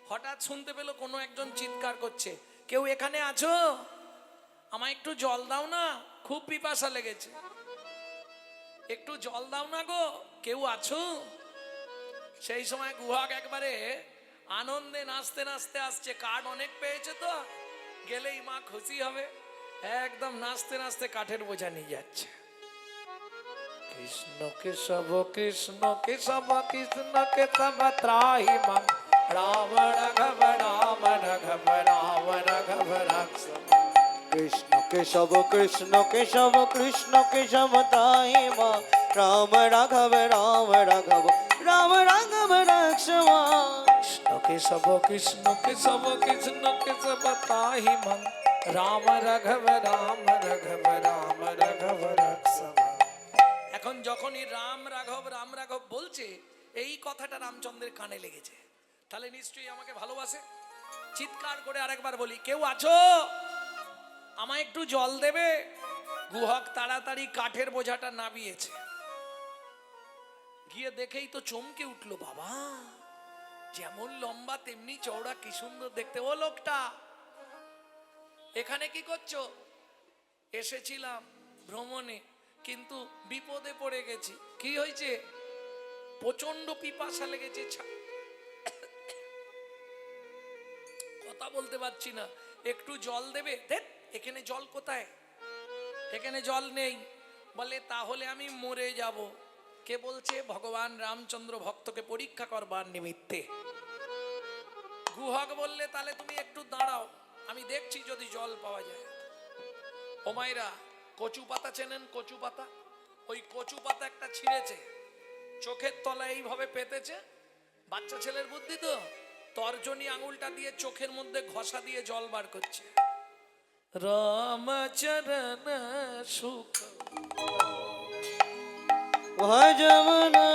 হঠাৎ শুনতে পেল কোনো একজন চিৎকার করছে, কেউ এখানে আছো? আমায় একটু জল দাও না, খুব পিপাসা লেগেছে, একটু জল দাও না গো, কেউ আছো? সেই সময় গুহক একবারে আনন্দে নাচতে নাচতে আসছে, কাঠ অনেক পেয়েছে তো, গেলেই মা খুশি হবে, একদম নাচতে নাচতে কাঠের বোঝা নিয়ে যাচ্ছে। কৃষ্ণ কেশব কৃষ্ণ কেশব কৃষ্ণ কেশব ত্রাহি মাং রাম রাঘব রাম রাঘব রাম রাঘব রাক্ষস। কৃষ্ণ কেশব কৃষ্ণ কেশব কৃষ্ণ কেশব তাই মা রাম রাঘব রাম রাঘব রাম রাঘব রাক্ষমা। কৃষ্ণ কেশব কৃষ্ণ কেশব কৃষ্ণ কেশব ত্রাহি মাং রাম রাঘব রাম রাঘব রাম রাঘব রাক্ষস। এখন যখনই রাম রাঘব বলছে, এই কথাটা রামচন্দ্রের কানে লেগেছে, তাহলে নিশ্চয়ই আমাকে ভালোবাসে। চিৎকার করে আরেকবার বলি, কেউ আছো? আমায় একটু জল দেবে? গুহক তাড়াতাড়ি কাঠের বোঝাটা নামিয়েছে, গিয়ে দেখেই তো চমকে উঠলো, বাবা যেমন লম্বা তেমনি চওড়া, কি সুন্দর দেখতে। ও লোকটা, এখানে কি করছো? এসেছিলাম ভ্রমণে, কিন্তু বিপদে পড়ে গেছি। কি হয়েছে? প্রচন্ড পিপাসা লেগেছে, কথা বলতে পারছি না, একটু জল দেবে? দেখ এখানে জল কোথায়, এখানে জল নেই। বলে তাহলে আমি মরে যাব। কে বলছে? ভগবান রামচন্দ্র ভক্তকে পরীক্ষা করবার নিমিত্তে। গুহক বললে তাহলে তুমি একটু দাঁড়াও, আমি দেখছি যদি জল পাওয়া যায়। ও মাইরা, কচু পাতা চেনেন? কচু পাতা, ওই কচু পাতা একটা ছিঁড়েছে, চোখের তলায় এইভাবে পেতেছে, বাচ্চা ছেলের বুদ্ধি তো, তর্জনী আঙুলটা দিয়ে চোখের মধ্যে ঘষা দিয়ে জল বার করছে। রামচরণ সুখ ভজমনা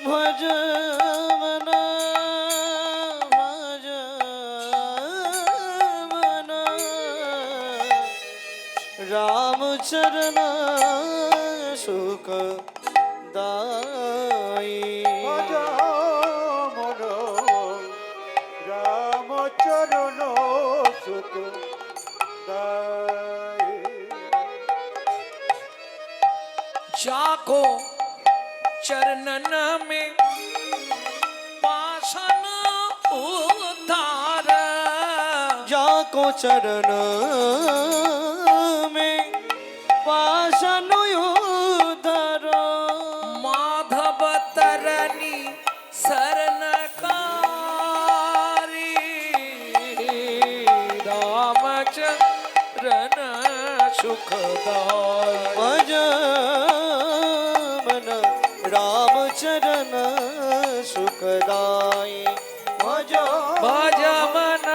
ভজমনা ভজমনা রামচরণ সুখ দায়ী। ভজ মন রামচরণ সুখ দায়। जाको चरणन में पाषाण उद्धार, जाको चरण में पाषाण उद्धार, माधव तरनी शरणकारी, रामचरण सुखदाय। भजमन रामचरण सुखदाई। भज भजमन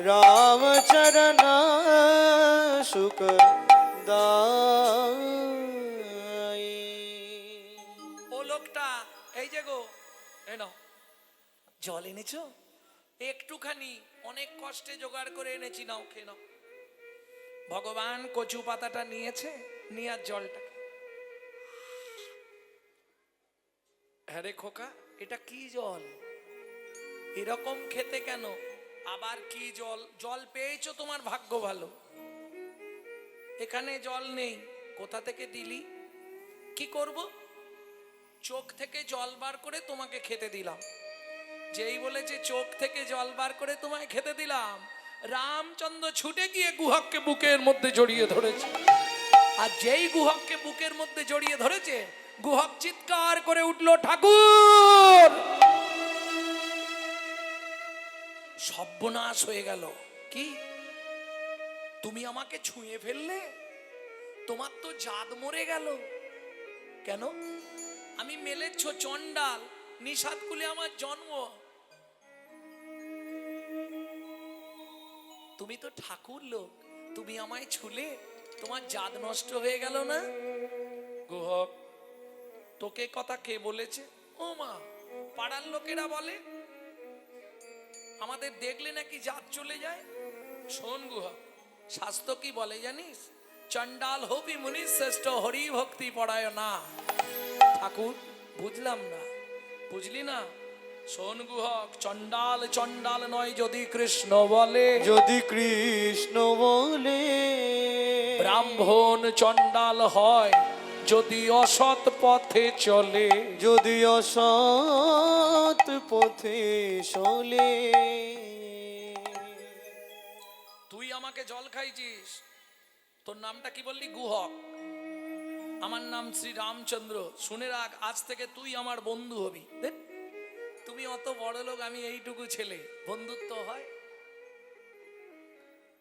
रामचरण सुखदाई। ও লোকটা, এই যে গো, এই নাও জল এনেছো? একটুখানি, অনেক কষ্টে জোগাড় করে এনেছি, নাও খেয়ে নাও। ভগবান কচু পাতাটা নিয়েছে, নিয়ে আর জলটা। হ্যাঁ রে খোকা, এটা কি জল? এরকম খেতে কেন? আবার কি জল? জল পেয়েছো, তোমার ভাগ্য ভালো। এখানে জল নেই, কোথা থেকে দিলি? কি করব? চোখ থেকে জল বার করে তোমাকে খেতে দিলাম। যেই বলেছে চোখ থেকে জল বার করে তোমায় খেতে দিলাম, রামচন্দ্র ছুটে গিয়ে গুহককে বুকের মধ্যে জড়িয়ে ধরেছে। আর যেই গুহককে বুকের মধ্যে জড়িয়ে ধরেছে, গুহক চিৎকার করে উঠলো, ঠাকুর! সর্বনাশ হয়ে গেল। কি, তুমি আমাকে ছুঁয়ে ফেললে? তোমার তো জাত মরে গেল। কেন? আমি মেলেচ্ছ চণ্ডাল, নিষাদ কুলে আমার জন্ম। তুমি তো ঠাকুর লোক, তুমি আমায় ছুলে, তোমার জাত নষ্ট হয়ে গেল না? গুহক, তোকে কথা কে বলেছে? ও মা, পাড়ার লোকেরা বলে, আমাদের দেখলে নাকি জাত চলে যায়। শোন গুহক, শাস্ত্র কি বলে জানিস? চণ্ডাল হবি মুনি শ্রেষ্ঠ, হরি ভক্তি পড়ায় না। ঠাকুর, বুঝলাম না। বুঝলি না? শোন গুহক, চণ্ডাল চণ্ডাল নয় যদি কৃষ্ণ বলে, যদি কৃষ্ণ বলে, ব্রাহ্মণ চণ্ডাল হয় যদি অসৎ পথে চলে। যদি অসৎ পথে চলে। তুই আমাকে জল খাইছিস, তোর নামটা কি বললি? গুহক। আমার নাম শ্রী রামচন্দ্র। শুনে রাখ, আজ থেকে তুই আমার বন্ধু হবি। দেখ, তুমি অত বড় লোক, আমি এইটুকু ছেলে, বন্ধুত্ব হয়?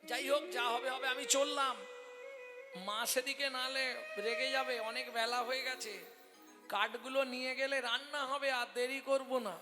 যাই হোক, যা হবে হবে, আমি চললাম। মা সেদিকে নালে রেগে যাবে, অনেক বেলা হয়ে গেছে। কাঠগুলো নিয়ে গেলে রান্না হবে, আর দেরি করব না।